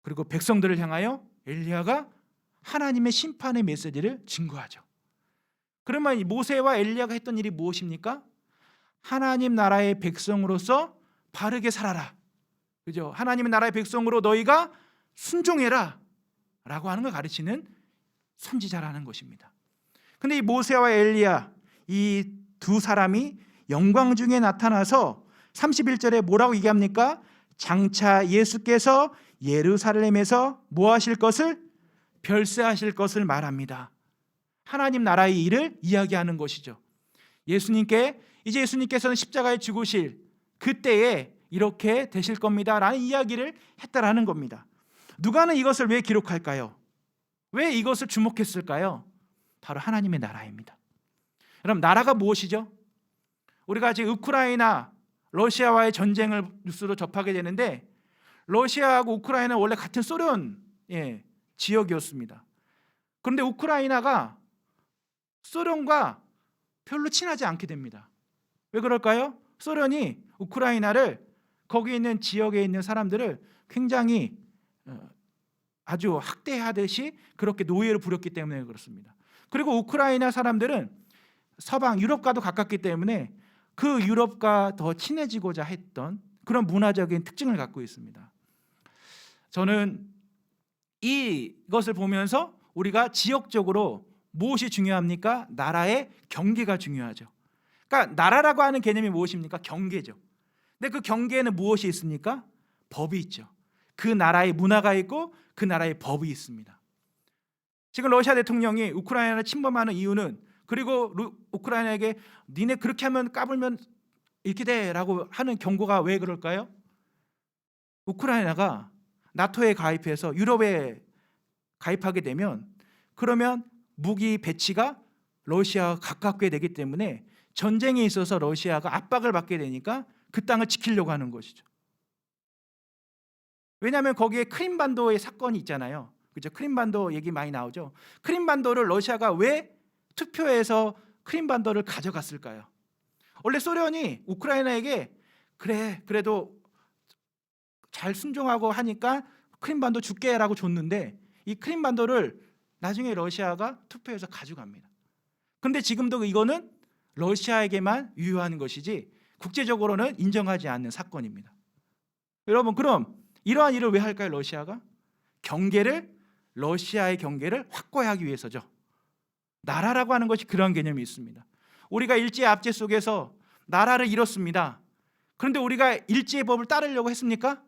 그리고 백성들을 향하여 엘리야가 하나님의 심판의 메시지를 증거하죠. 그러면 이 모세와 엘리야가 했던 일이 무엇입니까? 하나님 나라의 백성으로서 바르게 살아라. 그죠? 하나님의 나라의 백성으로 너희가 순종해라 라고 하는 걸 가르치는 선지자라는 것입니다. 근데 이 모세와 엘리야, 이 두 사람이 영광 중에 나타나서 31절에 뭐라고 얘기합니까? 장차 예수께서 예루살렘에서 뭐 하실 것을? 별세하실 것을 말합니다. 하나님 나라의 일을 이야기하는 것이죠. 이제 예수님께서는 십자가에 죽으실 그때에 이렇게 되실 겁니다 라는 이야기를 했다라는 겁니다. 누가는 이것을 왜 기록할까요? 왜 이것을 주목했을까요? 바로 하나님의 나라입니다. 그럼 나라가 무엇이죠? 우리가 지금 우크라이나, 러시아와의 전쟁을 뉴스로 접하게 되는데, 러시아하고 우크라이나는 원래 같은 소련 지역이었습니다. 그런데 우크라이나가 소련과 별로 친하지 않게 됩니다. 왜 그럴까요? 소련이 우크라이나를, 거기 있는 지역에 있는 사람들을 굉장히 아주 학대하듯이 그렇게 노예로 부렸기 때문에 그렇습니다. 그리고 우크라이나 사람들은 서방 유럽과도 가깝기 때문에 그 유럽과 더 친해지고자 했던 그런 문화적인 특징을 갖고 있습니다. 저는 이것을 보면서 우리가 지역적으로 무엇이 중요합니까? 나라의 경계가 중요하죠. 그러니까 나라라고 하는 개념이 무엇입니까? 경계죠. 근데 그 경계에는 무엇이 있습니까? 법이 있죠. 그 나라의 문화가 있고 그 나라의 법이 있습니다. 지금 러시아 대통령이 우크라이나를 침범하는 이유는, 그리고 우크라이나에게 니네 그렇게 하면 까불면 이렇게 돼라고 하는 경고가 왜 그럴까요? 우크라이나가 나토에 가입해서 유럽에 가입하게 되면, 그러면 무기 배치가 러시아와 가깝게 되기 때문에 전쟁에 있어서 러시아가 압박을 받게 되니까 그 땅을 지키려고 하는 것이죠. 왜냐하면 거기에 크림반도의 사건이 있잖아요. 그죠? 크림반도 얘기 많이 나오죠. 크림반도를 러시아가 왜 투표해서 크림반도를 가져갔을까요? 원래 소련이 우크라이나에게 그래도 잘 순종하고 하니까 크림반도 줄게라고 줬는데, 이 크림반도를 나중에 러시아가 투표해서 가져갑니다. 그런데 지금도 이거는 러시아에게만 유효한 것이지 국제적으로는 인정하지 않는 사건입니다. 여러분, 그럼 이러한 일을 왜 할까요? 러시아가 러시아의 경계를 확고히 하기 위해서죠. 나라라고 하는 것이 그런 개념이 있습니다. 우리가 일제 압제 속에서 나라를 잃었습니다. 그런데 우리가 일제의 법을 따르려고 했습니까?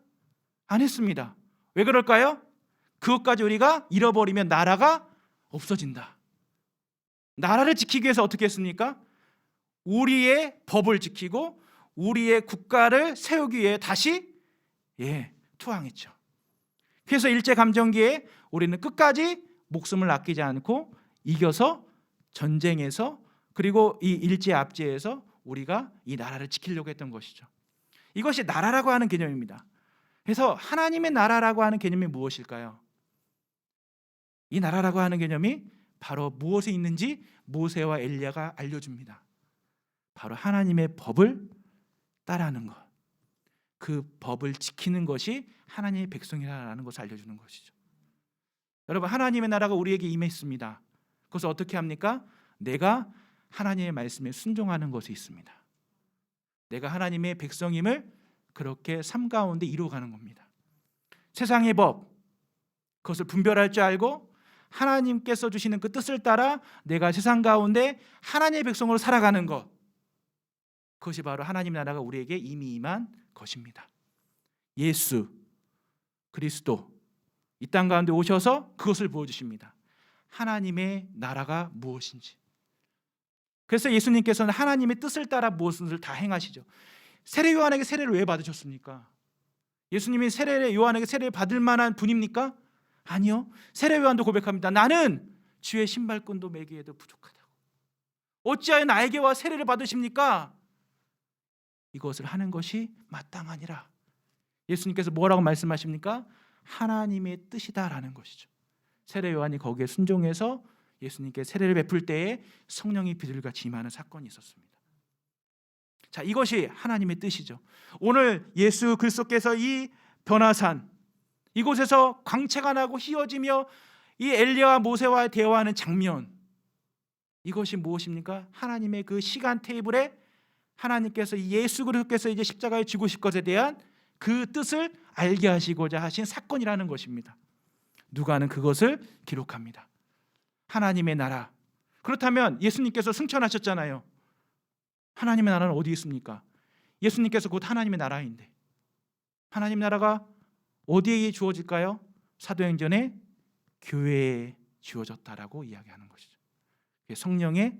안 했습니다. 왜 그럴까요? 그것까지 우리가 잃어버리면 나라가 없어진다. 나라를 지키기 위해서 어떻게 했습니까? 우리의 법을 지키고 우리의 국가를 세우기 위해 다시 투항했죠. 그래서 일제감정기에 우리는 끝까지 목숨을 아끼지 않고 이겨서 전쟁에서, 그리고 이 일제 압제에서 우리가 이 나라를 지키려고 했던 것이죠. 이것이 나라라고 하는 개념입니다. 그래서 하나님의 나라라고 하는 개념이 무엇일까요? 이 나라라고 하는 개념이 바로 무엇에 있는지 모세와 엘리야가 알려줍니다. 바로 하나님의 법을 따르는 것, 그 법을 지키는 것이 하나님의 백성이라는 것을 알려주는 것이죠. 여러분, 하나님의 나라가 우리에게 임했습니다. 그것을 어떻게 합니까? 내가 하나님의 말씀에 순종하는 것이 있습니다. 내가 하나님의 백성임을 그렇게 삶 가운데 이루어가는 겁니다. 세상의 법, 그것을 분별할 줄 알고 하나님께서 주시는 그 뜻을 따라 내가 세상 가운데 하나님의 백성으로 살아가는 것, 그것이 바로 하나님 나라가 우리에게 이미 임한 것입니다. 예수 그리스도 이 땅 가운데 오셔서 그것을 보여주십니다. 하나님의 나라가 무엇인지. 그래서 예수님께서는 하나님의 뜻을 따라 무엇을 다 행하시죠. 세례 요한에게 세례를 왜 받으셨습니까? 예수님이 요한에게 세례를 받을 만한 분입니까? 아니요. 세례요한도 고백합니다. 나는 주의 신발끈도 매기에도 부족하다고. 어찌하여 나에게와 세례를 받으십니까? 이것을 하는 것이 마땅하니라. 예수님께서 뭐라고 말씀하십니까? 하나님의 뜻이다라는 것이죠. 세례요한이 거기에 순종해서 예수님께 세례를 베풀 때에 성령이 비둘기같이 임하는 사건이 있었습니다. 자, 이것이 하나님의 뜻이죠. 오늘 예수 그리스도께서 이 변화산 이곳에서 광채가 나고 휘어지며 이 엘리야와 모세와 대화하는 장면, 이것이 무엇입니까? 하나님의 그 시간 테이블에 하나님께서 예수 그리스도께서 이제 십자가에 죽으실 것에 대한 그 뜻을 알게 하시고자 하신 사건이라는 것입니다. 누가는 그것을 기록합니다. 하나님의 나라. 그렇다면 예수님께서 승천하셨잖아요. 하나님의 나라는 어디 있습니까? 예수님께서 곧 하나님의 나라인데 하나님 나라가 어디에 주어질까요? 사도행전에 교회에 주어졌다라고 이야기하는 것이죠. 성령의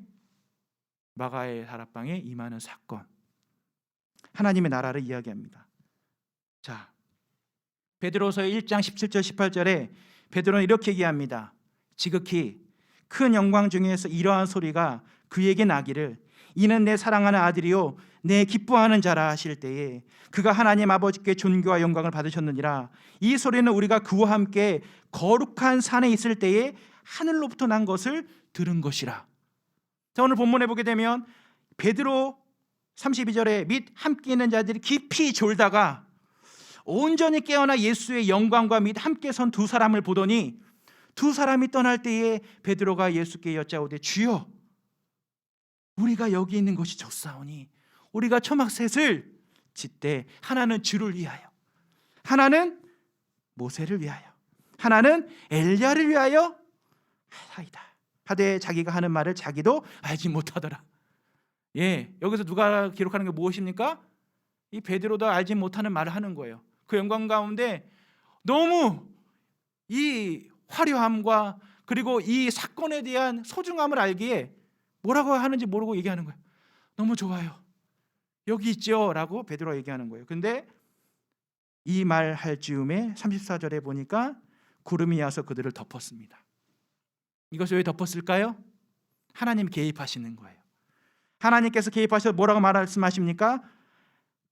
마가의 다락방에 임하는 사건, 하나님의 나라를 이야기합니다. 자, 베드로서 1장 17절 18절에 베드로는 이렇게 얘기합니다. 지극히 큰 영광 중에서 이러한 소리가 그에게 나기를 이는 내 사랑하는 아들이요 내 기뻐하는 자라 하실 때에 그가 하나님 아버지께 존귀와 영광을 받으셨느니라. 이 소리는 우리가 그와 함께 거룩한 산에 있을 때에 하늘로부터 난 것을 들은 것이라. 자, 오늘 본문에 보게 되면 베드로 32절에 및 함께 있는 자들이 깊이 졸다가 온전히 깨어나 예수의 영광과 및 함께 선 두 사람을 보더니 두 사람이 떠날 때에 베드로가 예수께 여짜오되 주여 우리가 여기 있는 것이 좋사오니 우리가 초막셋을 짓되 하나는 주를 위하여 하나는 모세를 위하여 하나는 엘리야를 위하여 하이다 하되 자기가 하는 말을 자기도 알지 못하더라. 예, 여기서 누가 기록하는 게 무엇입니까? 이 베드로도 알지 못하는 말을 하는 거예요. 그 영광 가운데 너무 이 화려함과 그리고 이 사건에 대한 소중함을 알기에 뭐라고 하는지 모르고 얘기하는 거예요. 너무 좋아요. 여기 있죠 라고 베드로가 얘기하는 거예요. 근데 이 말 할 즈음에 34절에 보니까 구름이 와서 그들을 덮었습니다. 이것을 왜 덮었을까요? 하나님 개입하시는 거예요. 하나님께서 개입하셔서 뭐라고 말씀하십니까?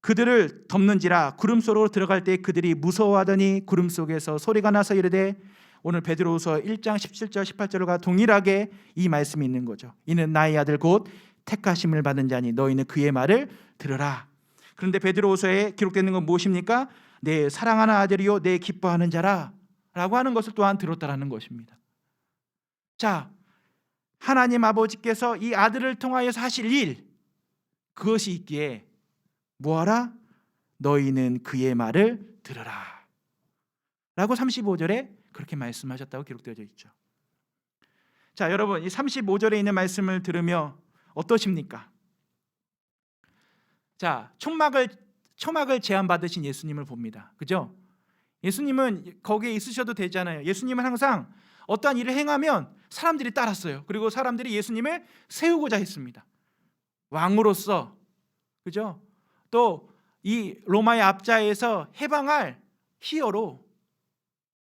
그들을 덮는지라 구름 속으로 들어갈 때 그들이 무서워하더니 구름 속에서 소리가 나서 이르되 오늘 베드로후서 1장 17절 18절과 동일하게 이 말씀이 있는 거죠. 이는 나의 아들 곧 택하심을 받은 자니 너희는 그의 말을 들으라. 그런데 베드로후서에 기록되는 건 무엇입니까? 내 사랑하는 아들이요 내 기뻐하는 자라 라고 하는 것을 또한 들었다라는 것입니다. 자, 하나님 아버지께서 이 아들을 통하여서 하실 일, 그것이 있기에 뭐하라? 너희는 그의 말을 들으라 라고 35절에 그렇게 말씀하셨다고 기록되어 있죠. 자, 여러분 이 35절에 있는 말씀을 들으며 어떠십니까? 자, 초막을 제안받으신 예수님을 봅니다. 그죠? 예수님은 거기에 있으셔도 되잖아요. 예수님은 항상 어떠한 일을 행하면 사람들이 따랐어요. 그리고 사람들이 예수님을 세우고자 했습니다. 왕으로서, 그죠? 또 이 로마의 압자에서 해방할 히어로.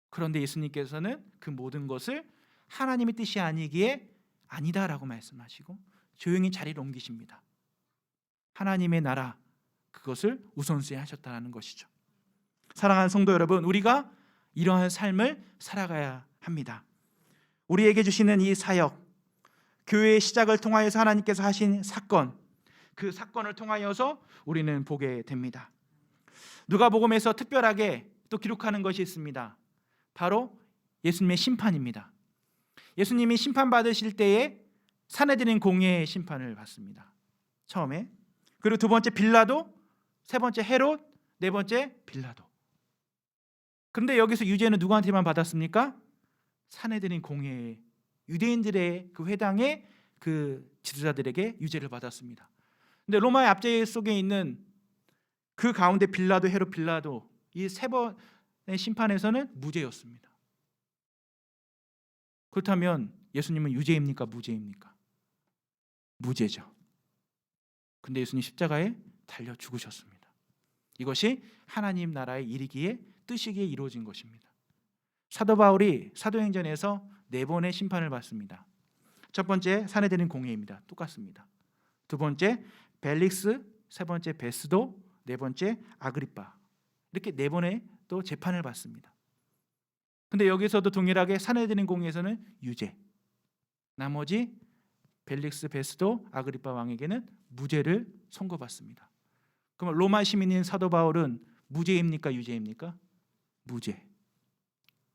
그런데 예수님께서는 그 모든 것을 하나님의 뜻이 아니기에 아니다라고 말씀하시고 조용히 자리를 옮기십니다. 하나님의 나라, 그것을 우선순위 하셨다는 것이죠. 사랑하는 성도 여러분, 우리가 이러한 삶을 살아가야 합니다. 우리에게 주시는 이 사역, 교회의 시작을 통하여서 하나님께서 하신 사건, 그 사건을 통하여서 우리는 보게 됩니다. 누가복음에서 특별하게 또 기록하는 것이 있습니다. 바로 예수님의 심판입니다. 예수님이 심판받으실 때에 사내들인 공회의 심판을 받습니다. 처음에. 그리고 두 번째 빌라도, 세 번째 헤롯, 네 번째 빌라도. 그런데 여기서 유죄는 누구한테만 받았습니까? 사내들인 공회의 유대인들의 그 회당의 그 지도자들에게 유죄를 받았습니다. 근데 로마의 압제 속에 있는 그 가운데 빌라도, 헤롯, 빌라도 이 세 번의 심판에서는 무죄였습니다. 그렇다면 예수님은 유죄입니까? 무죄입니까? 무죄죠. 근데 예수님 십자가에 달려 죽으셨습니다. 이것이 하나님 나라의 일이기에 뜻이기에 이루어진 것입니다. 사도 바울이 사도행전에서 4번의 심판을 받습니다. 첫 번째 산헤드린 공회입니다. 똑같습니다. 두 번째 벨릭스, 세 번째 베스도, 네 번째 아그리파. 이렇게 4번의 또 재판을 받습니다. 근데 여기서도 동일하게 산헤드린 공회에서는 유죄. 나머지 벨릭스, 베스도, 아그리파 왕에게는 무죄를 선고받습니다. 그럼 로마 시민인 사도 바울은 무죄입니까? 유죄입니까? 무죄.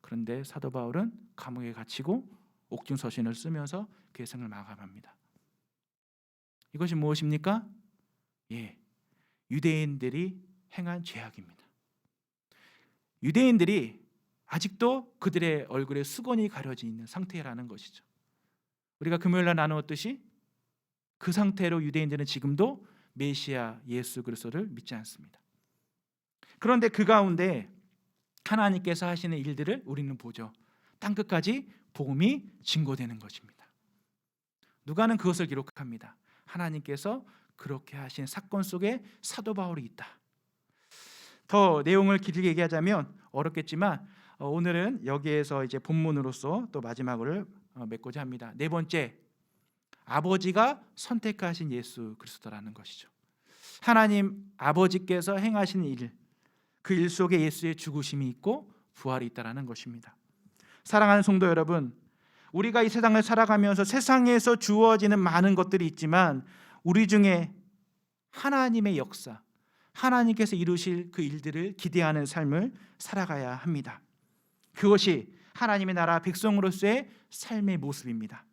그런데 사도 바울은 감옥에 갇히고 옥중 서신을 쓰면서 그의 생을 마감합니다. 이것이 무엇입니까? 유대인들이 행한 죄악입니다. 유대인들이 아직도 그들의 얼굴에 수건이 가려져 있는 상태라는 것이죠. 우리가 금요일날 나누었듯이 그 상태로 유대인들은 지금도 메시아 예수 그리스도를 믿지 않습니다. 그런데 그 가운데 하나님께서 하시는 일들을 우리는 보죠. 땅끝까지 복음이 증거되는 것입니다. 누가는 그것을 기록합니다. 하나님께서 그렇게 하신 사건 속에 사도 바울이 있다. 더 내용을 길게 얘기하자면 어렵겠지만 오늘은 여기에서 이제 본문으로서 또 마지막을 맺고자 합니다. 네 번째, 아버지가 선택하신 예수 그리스도라는 것이죠. 하나님 아버지께서 행하신 일, 그 일 속에 예수의 죽으심이 있고 부활이 있다라는 것입니다. 사랑하는 성도 여러분, 우리가 이 세상을 살아가면서 세상에서 주어지는 많은 것들이 있지만 우리 중에 하나님의 역사, 하나님께서 이루실 그 일들을 기대하는 삶을 살아가야 합니다. 그것이 하나님의 나라 백성으로서의 삶의 모습입니다.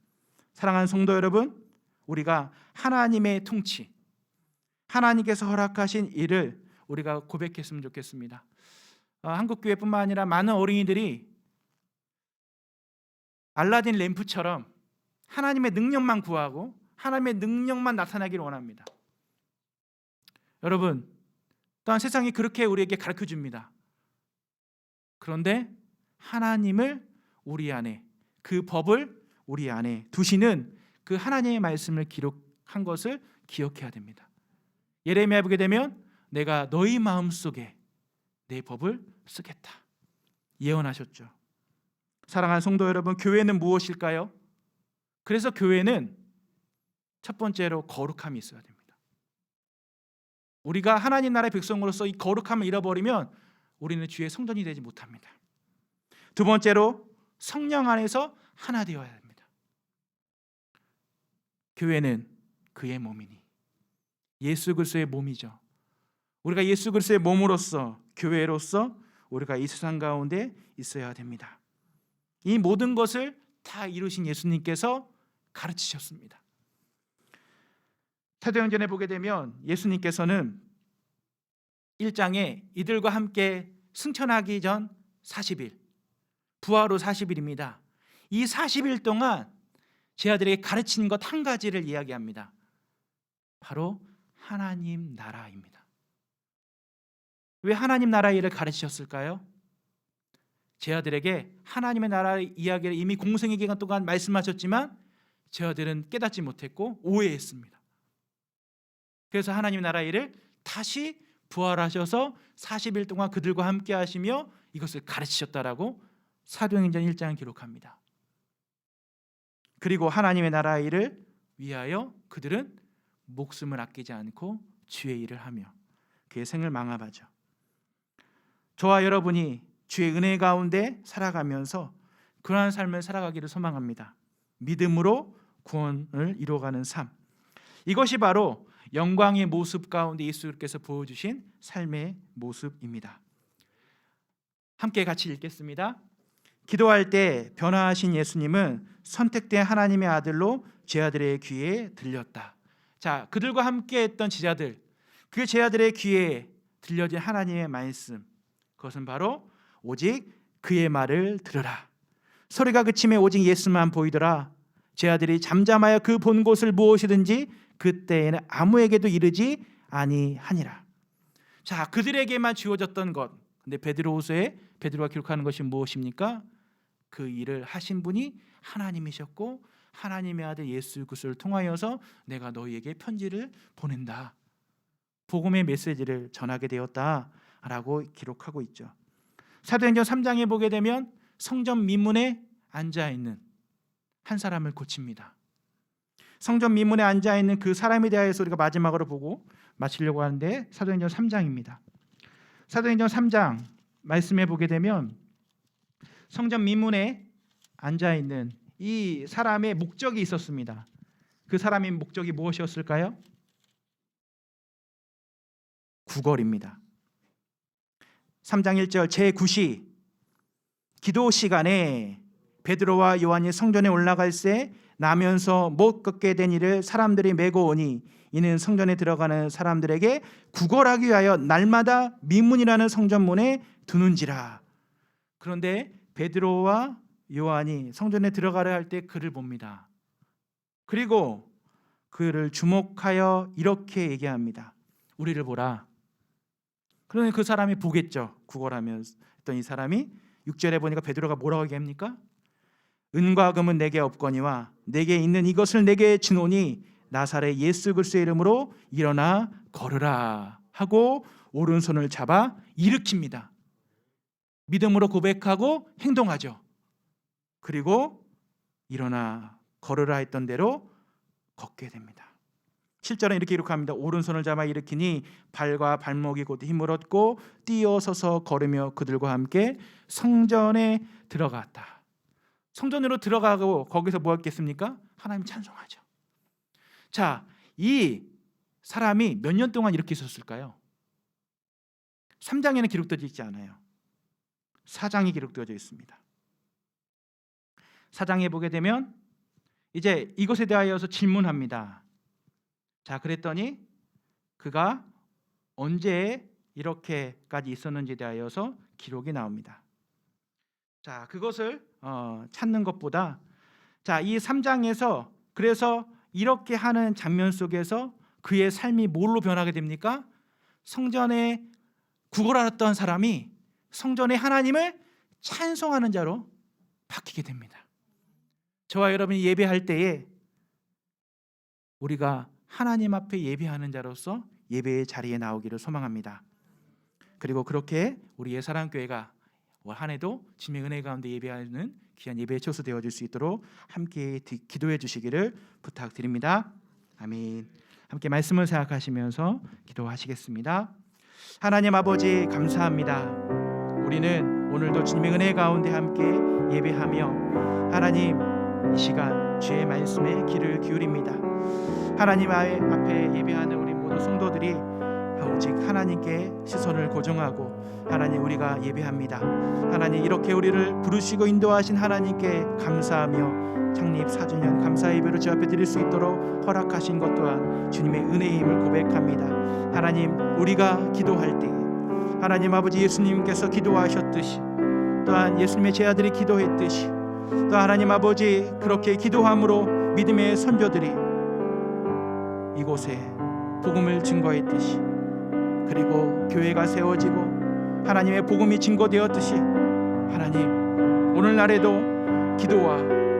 사랑하는 성도 여러분, 우리가 하나님의 통치, 하나님께서 허락하신 일을 우리가 고백했으면 좋겠습니다. 한국교회뿐만 아니라 많은 어린이들이 알라딘 램프처럼 하나님의 능력만 구하고 하나님의 능력만 나타나기를 원합니다. 여러분, 또한 세상이 그렇게 우리에게 가르쳐줍니다. 그런데 하나님을 우리 안에, 그 법을 우리 안에 두시는 그 하나님의 말씀을 기록한 것을 기억해야 됩니다. 예레미야에 보게 되면 내가 너희 마음속에 내 법을 쓰겠다 예언하셨죠. 사랑하는 성도 여러분, 교회는 무엇일까요? 그래서 교회는 첫 번째로 거룩함이 있어야 됩니다. 우리가 하나님 나라의 백성으로서 이 거룩함을 잃어버리면 우리는 주의 성전이 되지 못합니다. 두 번째로 성령 안에서 하나 되어야 됩니다. 교회는 그의 몸이니 예수 그리스도의 몸이죠. 우리가 예수 그리스도의 몸으로서, 교회로서 우리가 이 세상 가운데 있어야 됩니다. 이 모든 것을 다 이루신 예수님께서 가르치셨습니다. 사도행전에 보게 되면 예수님께서는 1장에 이들과 함께 승천하기 전 40일, 부활 후 40일입니다. 이 40일 동안 제 아들에게 가르친 것 한 가지를 이야기합니다. 바로 하나님 나라입니다. 왜 하나님 나라의 일을 가르치셨을까요? 제 아들에게 하나님의 나라의 이야기를 이미 공생의 기간 동안 말씀하셨지만 제 아들은 깨닫지 못했고 오해했습니다. 그래서 하나님 나라의 일을 다시 부활하셔서 40일 동안 그들과 함께 하시며 이것을 가르치셨다라고 사도행전 1장을 기록합니다. 그리고 하나님의 나라의 일을 위하여 그들은 목숨을 아끼지 않고 주의 일을 하며 그의 생을 망하죠. 저와 여러분이 주의 은혜 가운데 살아가면서 그러한 삶을 살아가기를 소망합니다. 믿음으로 구원을 이루어가는 삶, 이것이 바로 영광의 모습 가운데 예수께서 보여주신 삶의 모습입니다. 함께 같이 읽겠습니다. 기도할 때 변화하신 예수님은 선택된 하나님의 아들로 제자들의 귀에 들렸다. 자, 그들과 함께 했던 제자들, 그 제자들의 귀에 들려진 하나님의 말씀, 그것은 바로 오직 그의 말을 들으라. 소리가 그침에 오직 예수만 보이더라. 제자들이 잠잠하여 그 본 곳을 무엇이든지 그때에는 아무에게도 이르지 아니하니라. 자, 그들에게만 주어졌던 것. 근데 베드로후서에 베드로가 기록하는 것이 무엇입니까? 그 일을 하신 분이 하나님이셨고 하나님의 아들 예수 그리스도를 통하여서 내가 너희에게 편지를 보낸다. 복음의 메시지를 전하게 되었다라고 기록하고 있죠. 사도행전 3장에 보게 되면 성전 미문에 앉아있는 한 사람을 고칩니다. 성전 미문에 앉아있는 그 사람에 대하여서 우리가 마지막으로 보고 마치려고 하는데 사도행전 3장입니다. 사도행전 3장 말씀해 보게 되면 성전 미문에 앉아있는 이 사람의 목적이 있었습니다. 그 사람의 목적이 무엇이었을까요? 구걸입니다. 3장 1절 제9시 기도 시간에 베드로와 요한이 성전에 올라갈새 나면서 못 걷게 된 이를 사람들이 메고 오니 이는 성전에 들어가는 사람들에게 구걸하기 위하여 날마다 미문이라는 성전문에 두는지라. 그런데 베드로와 요한이 성전에 들어가려 할 때 그를 봅니다. 그리고 그를 주목하여 이렇게 얘기합니다. 우리를 보라. 그러니 그 사람이 보겠죠. 구걸하면 했던 이 사람이 6절에 보니까 베드로가 뭐라고 얘기합니까? 은과 금은 내게 없거니와 내게 있는 이것을 내게 주노니 나사렛 예수 그리스도의 이름으로 일어나 걸으라 하고 오른손을 잡아 일으킵니다. 믿음으로 고백하고 행동하죠. 그리고 일어나 걸으라 했던 대로 걷게 됩니다. 7절은 이렇게 기록합니다. 오른손을 잡아 일으키니 발과 발목이 곧 힘을 얻고 뛰어서서 걸으며 그들과 함께 성전에 들어갔다. 성전으로 들어가고 거기서 뭐 했겠습니까? 하나님 찬송하죠. 자, 이 사람이 몇 년 동안 이렇게 있었을까요? 3장에는 기록되어 있지 않아요. 4장이 기록되어져 있습니다. 4장에 보게 되면 이제 이것에 대하여서 질문합니다. 자, 그랬더니 그가 언제 이렇게까지 있었는지에 대하여서 기록이 나옵니다. 자, 그것을 찾는 것보다 이 3장에서 그래서 이렇게 하는 장면 속에서 그의 삶이 뭘로 변하게 됩니까? 성전에 구걸하던 사람이 성전에 하나님을 찬송하는 자로 바뀌게 됩니다. 저와 여러분이 예배할 때에 우리가 하나님 앞에 예배하는 자로서 예배의 자리에 나오기를 소망합니다. 그리고 그렇게 우리 예사랑교회가 올 한 해도 주님의 은혜 가운데 예배하는 귀한 예배의 초소 되어질 수 있도록 함께 기도해 주시기를 부탁드립니다. 아멘. 함께 말씀을 생각하시면서 기도하시겠습니다. 하나님 아버지 감사합니다. 우리는 오늘도 주님의 은혜 가운데 함께 예배하며 하나님 이 시간 주의 말씀에 귀를 기울입니다. 하나님 앞에 예배하는 우리 모든 성도들이 오직 하나님께 시선을 고정하고 하나님 우리가 예배합니다. 하나님 이렇게 우리를 부르시고 인도하신 하나님께 감사하며 창립 4주년 감사 예배를 주 앞에 드릴 수 있도록 허락하신 것 또한 주님의 은혜임을 고백합니다. 하나님 우리가 기도할 때 하나님 아버지 예수님께서 기도하셨듯이 또한 예수님의 제자들이 기도했듯이 또 하나님 아버지 그렇게 기도함으로 믿음의 선조들이 이곳에 복음을 증거했듯이 그리고 교회가 세워지고 하나님의 복음이 증거되었듯이 하나님 오늘날에도 기도와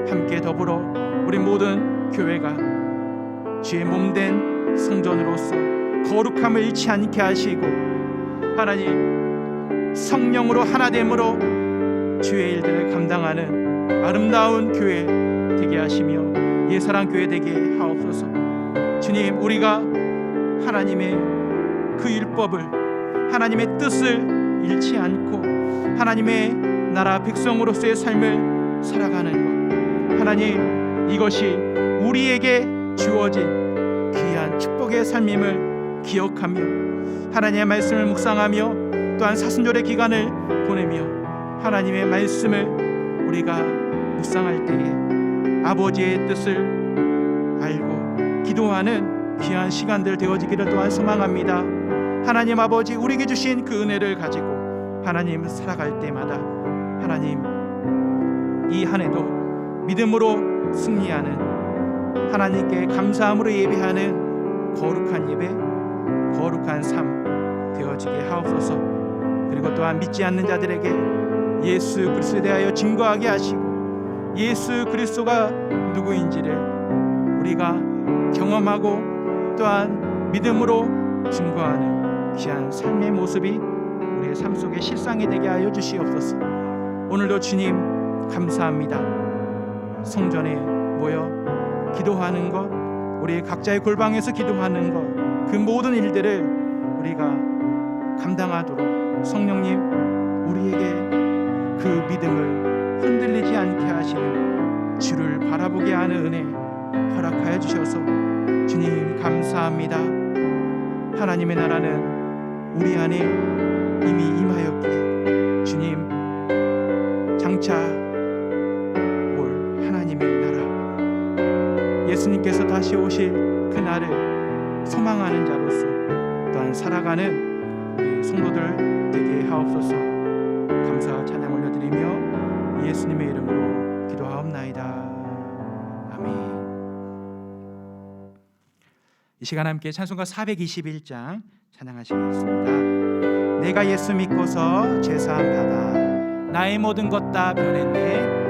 함께 더불어 우리 모든 교회가 주의 몸된 성전으로서 거룩함을 잃지 않게 하시고 하나님 성령으로 하나됨으로 주의 일들을 감당하는 아름다운 교회 되게 하시며 예사랑교회 되게 하옵소서. 주님 우리가 하나님의 그 율법을 하나님의 뜻을 잃지 않고 하나님의 나라 백성으로서의 삶을 살아가는 것 하나님 이것이 우리에게 주어진 귀한 축복의 삶임을 기억하며 하나님의 말씀을 묵상하며 또한 사순절의 기간을 보내며 하나님의 말씀을 우리가 묵상할 때에 아버지의 뜻을 알고 기도하는 귀한 시간들 되어지기를 또한 소망합니다. 하나님 아버지 우리에게 주신 그 은혜를 가지고 하나님 살아갈 때마다 하나님 이 한 해도 믿음으로 승리하는 하나님께 감사함으로 예배하는 거룩한 예배 거룩한 삶 되어지게 하옵소서. 그리고 또한 믿지 않는 자들에게 예수 그리스도에 대하여 증거하게 하시고 예수 그리스도가 누구인지를 우리가 경험하고 또한 믿음으로 증거하는 귀한 삶의 모습이 우리의 삶 속에 실상이 되게 하여 주시옵소서. 오늘도 주님 감사합니다. 성전에 모여 기도하는 것, 우리 각자의 골방에서 기도하는 것, 그 모든 일들을 우리가 감당하도록 성령님 우리에게 그 믿음을 흔들리지 않게 하시는 주를 바라보게 하는 은혜 허락하여 주셔서 주님 감사합니다. 하나님의 나라는 우리 안에 이미 임하였기에 주님 장차 올 하나님의 나라, 예수님께서 다시 오실 그날을 소망하는 자로서 또한 살아가는 우리 성도들 되게 하옵소서. 감사 찬양 올려드리며 예수님의 이름으로 기도하옵나이다. 아멘. 이 시간 함께 찬송가 421장 찬양하시겠습니다. 내가 예수 믿고서 죄사함 받아 나의 모든 것 다 변했네.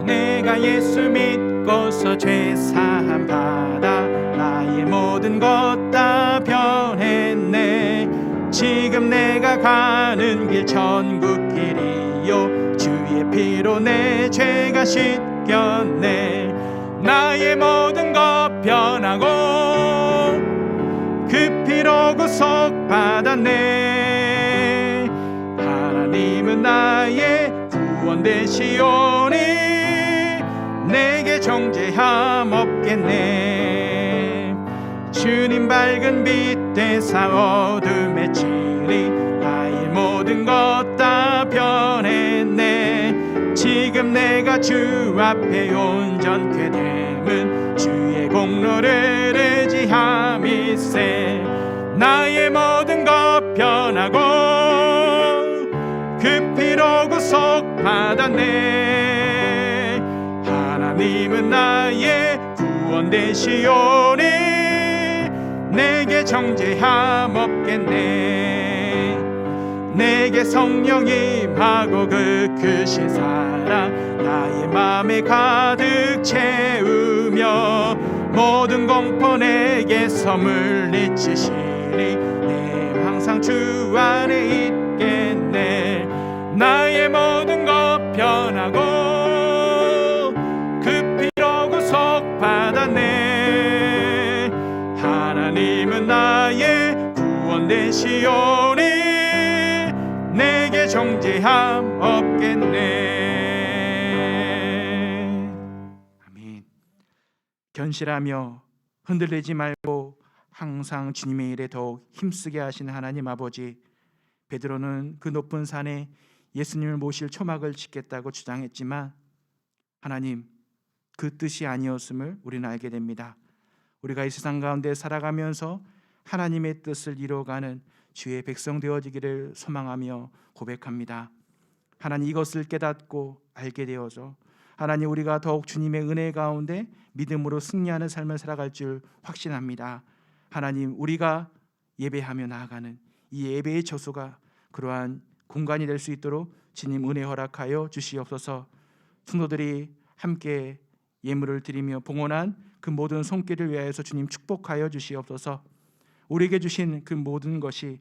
내가 예수 믿고서 죄사함 받아 나의 모든 것 다 변했네. 지금 내가 가는 길 천국길이요 주의 피로 내 죄가 씻겼네. 나의 모든 것 변하고 그 피로 구속 받았네. 하나님은 나의 구원 되시오니 내게 정죄함 없겠네. 주님 밝은 빛 되사 어둠에 치리 나의 모든 것 다 변했네. 지금 내가 주 앞에 온전케 됨은 주의 공로를 의지함이세. 나의 모든 것 변하고 그 피로 구속 받았네. 하나님은 나의 구원 되시오니 내게 정죄함 없겠네. 내게 성령 임하고 그 크신 사랑 나의 맘에 가득 채우며 모든 공포 내게서 물리치시리. 내 항상 주 안에 있겠네. 나의 모든 것 변하고 그 피로 구속 받았네. 하나님은 나의 구원 되시오니 내게 정죄함 없겠네. 아멘. 견실하며 흔들리지 말고 항상 주님의 일에 더욱 힘쓰게 하시는 하나님 아버지, 베드로는 그 높은 산에 예수님을 모실 초막을 짓겠다고 주장했지만 하나님 그 뜻이 아니었음을 우리는 알게 됩니다. 우리가 이 세상 가운데 살아가면서 하나님의 뜻을 이루어가는 주의 백성 되어지기를 소망하며 고백합니다. 하나님 이것을 깨닫고 알게 되어서 하나님 우리가 더욱 주님의 은혜 가운데 믿음으로 승리하는 삶을 살아갈 줄 확신합니다. 하나님 우리가 예배하며 나아가는 이 예배의 처소가 그러한 공간이 될 수 있도록 주님 은혜 허락하여 주시옵소서. 성도들이 함께 예물을 드리며 봉헌한 그 모든 손길을 위하여서 주님 축복하여 주시옵소서. 우리에게 주신 그 모든 것이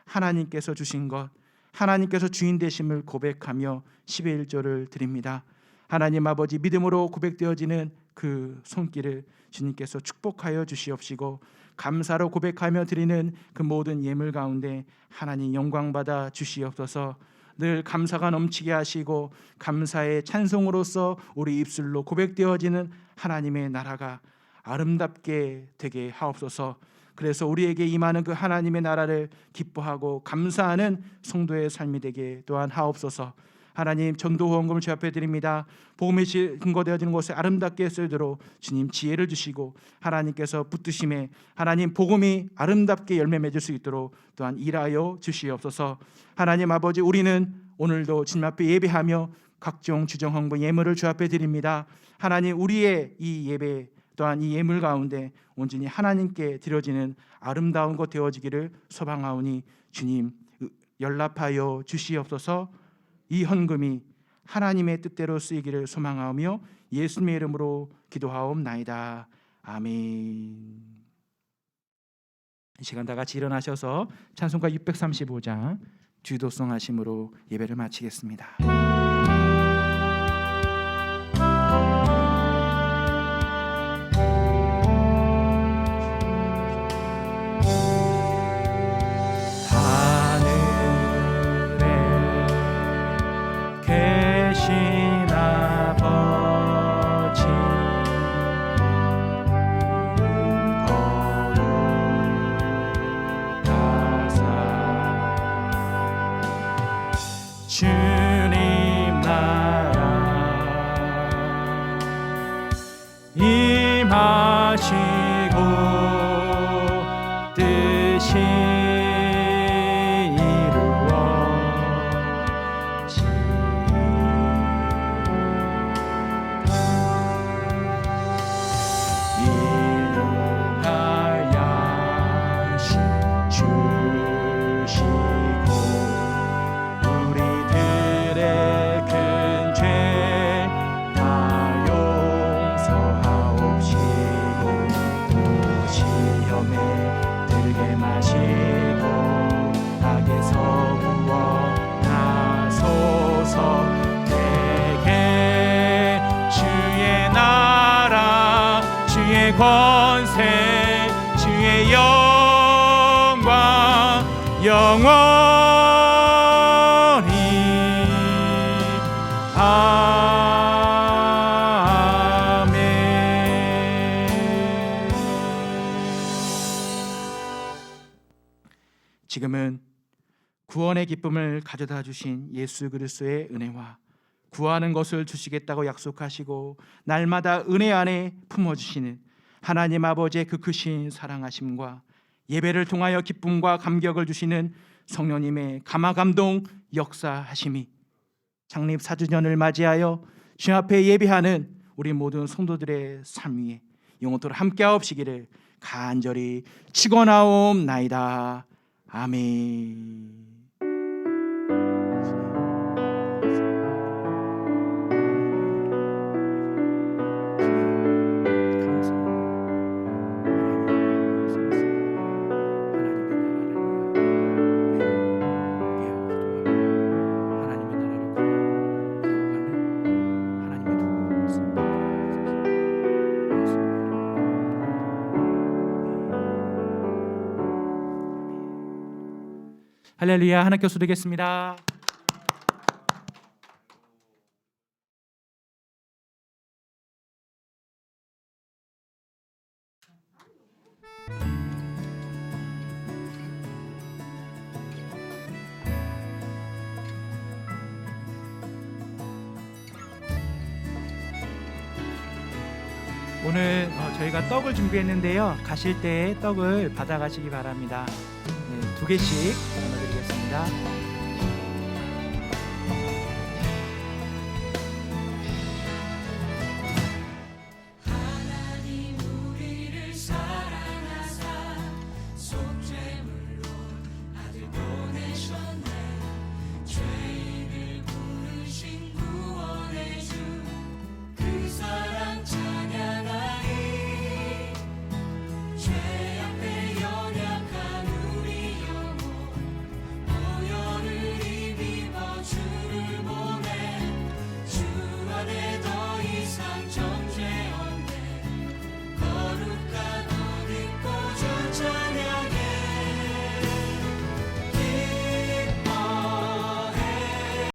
하나님께서 주신 것, 하나님께서 주인 되심을 고백하며 10의 1조를 드립니다. 하나님 아버지 믿음으로 고백되어지는 그 손길을 주님께서 축복하여 주시옵시고 감사로 고백하며 드리는 그 모든 예물 가운데 하나님 영광받아 주시옵소서. 늘 감사가 넘치게 하시고 감사의 찬송으로서 우리 입술로 고백되어지는 하나님의 나라가 아름답게 되게 하옵소서. 그래서 우리에게 임하는 그 하나님의 나라를 기뻐하고 감사하는 성도의 삶이 되게 또한 하옵소서. 하나님 전도 후원금을 주 앞에 드립니다. 복음이 근거되어지는 곳에 아름답게 쓰도록 주님 지혜를 주시고 하나님께서 붙드심에 하나님 복음이 아름답게 열매 맺을 수 있도록 또한 일하여 주시옵소서. 하나님 아버지 우리는 오늘도 주님 앞에 예배하며 각종 주정 헌금 예물을 주 앞에 드립니다. 하나님 우리의 이 예배 또한 이 예물 가운데 온전히 하나님께 드려지는 아름다운 것 되어지기를 소망하오니 주님 연락하여 주시옵소서. 이 헌금이 하나님의 뜻대로 쓰이기를 소망하며 예수님의 이름으로 기도하옵나이다. 아멘. 이 시간 다 같이 일어나셔서 찬송가 635장 주도성하심으로 예배를 마치겠습니다. 계신 아버지 거룩하사 주님 나라 임하시고 뜻이 권세 주의 영광 영원히 아멘. 지금은 구원의 기쁨을 가져다 주신 예수 그리스도의 은혜와 구하는 것을 주시겠다고 약속하시고 날마다 은혜 안에 품어주시는 하나님 아버지의 그 크신 사랑하심과 예배를 통하여 기쁨과 감격을 주시는 성령님의 감화감동 역사하심이 창립 4주년을 맞이하여 주님 앞에 예배하는 우리 모든 성도들의 삶 위에 영원토록 함께하옵시기를 간절히 축원하옵나이다. 아멘. 할렐루야. 하나님께 드리겠습니다. 오늘 저희가 떡을 준비했는데요. 가실 때 떡을 받아가시기 바랍니다. 네, 2개씩 나눠드리겠습니다.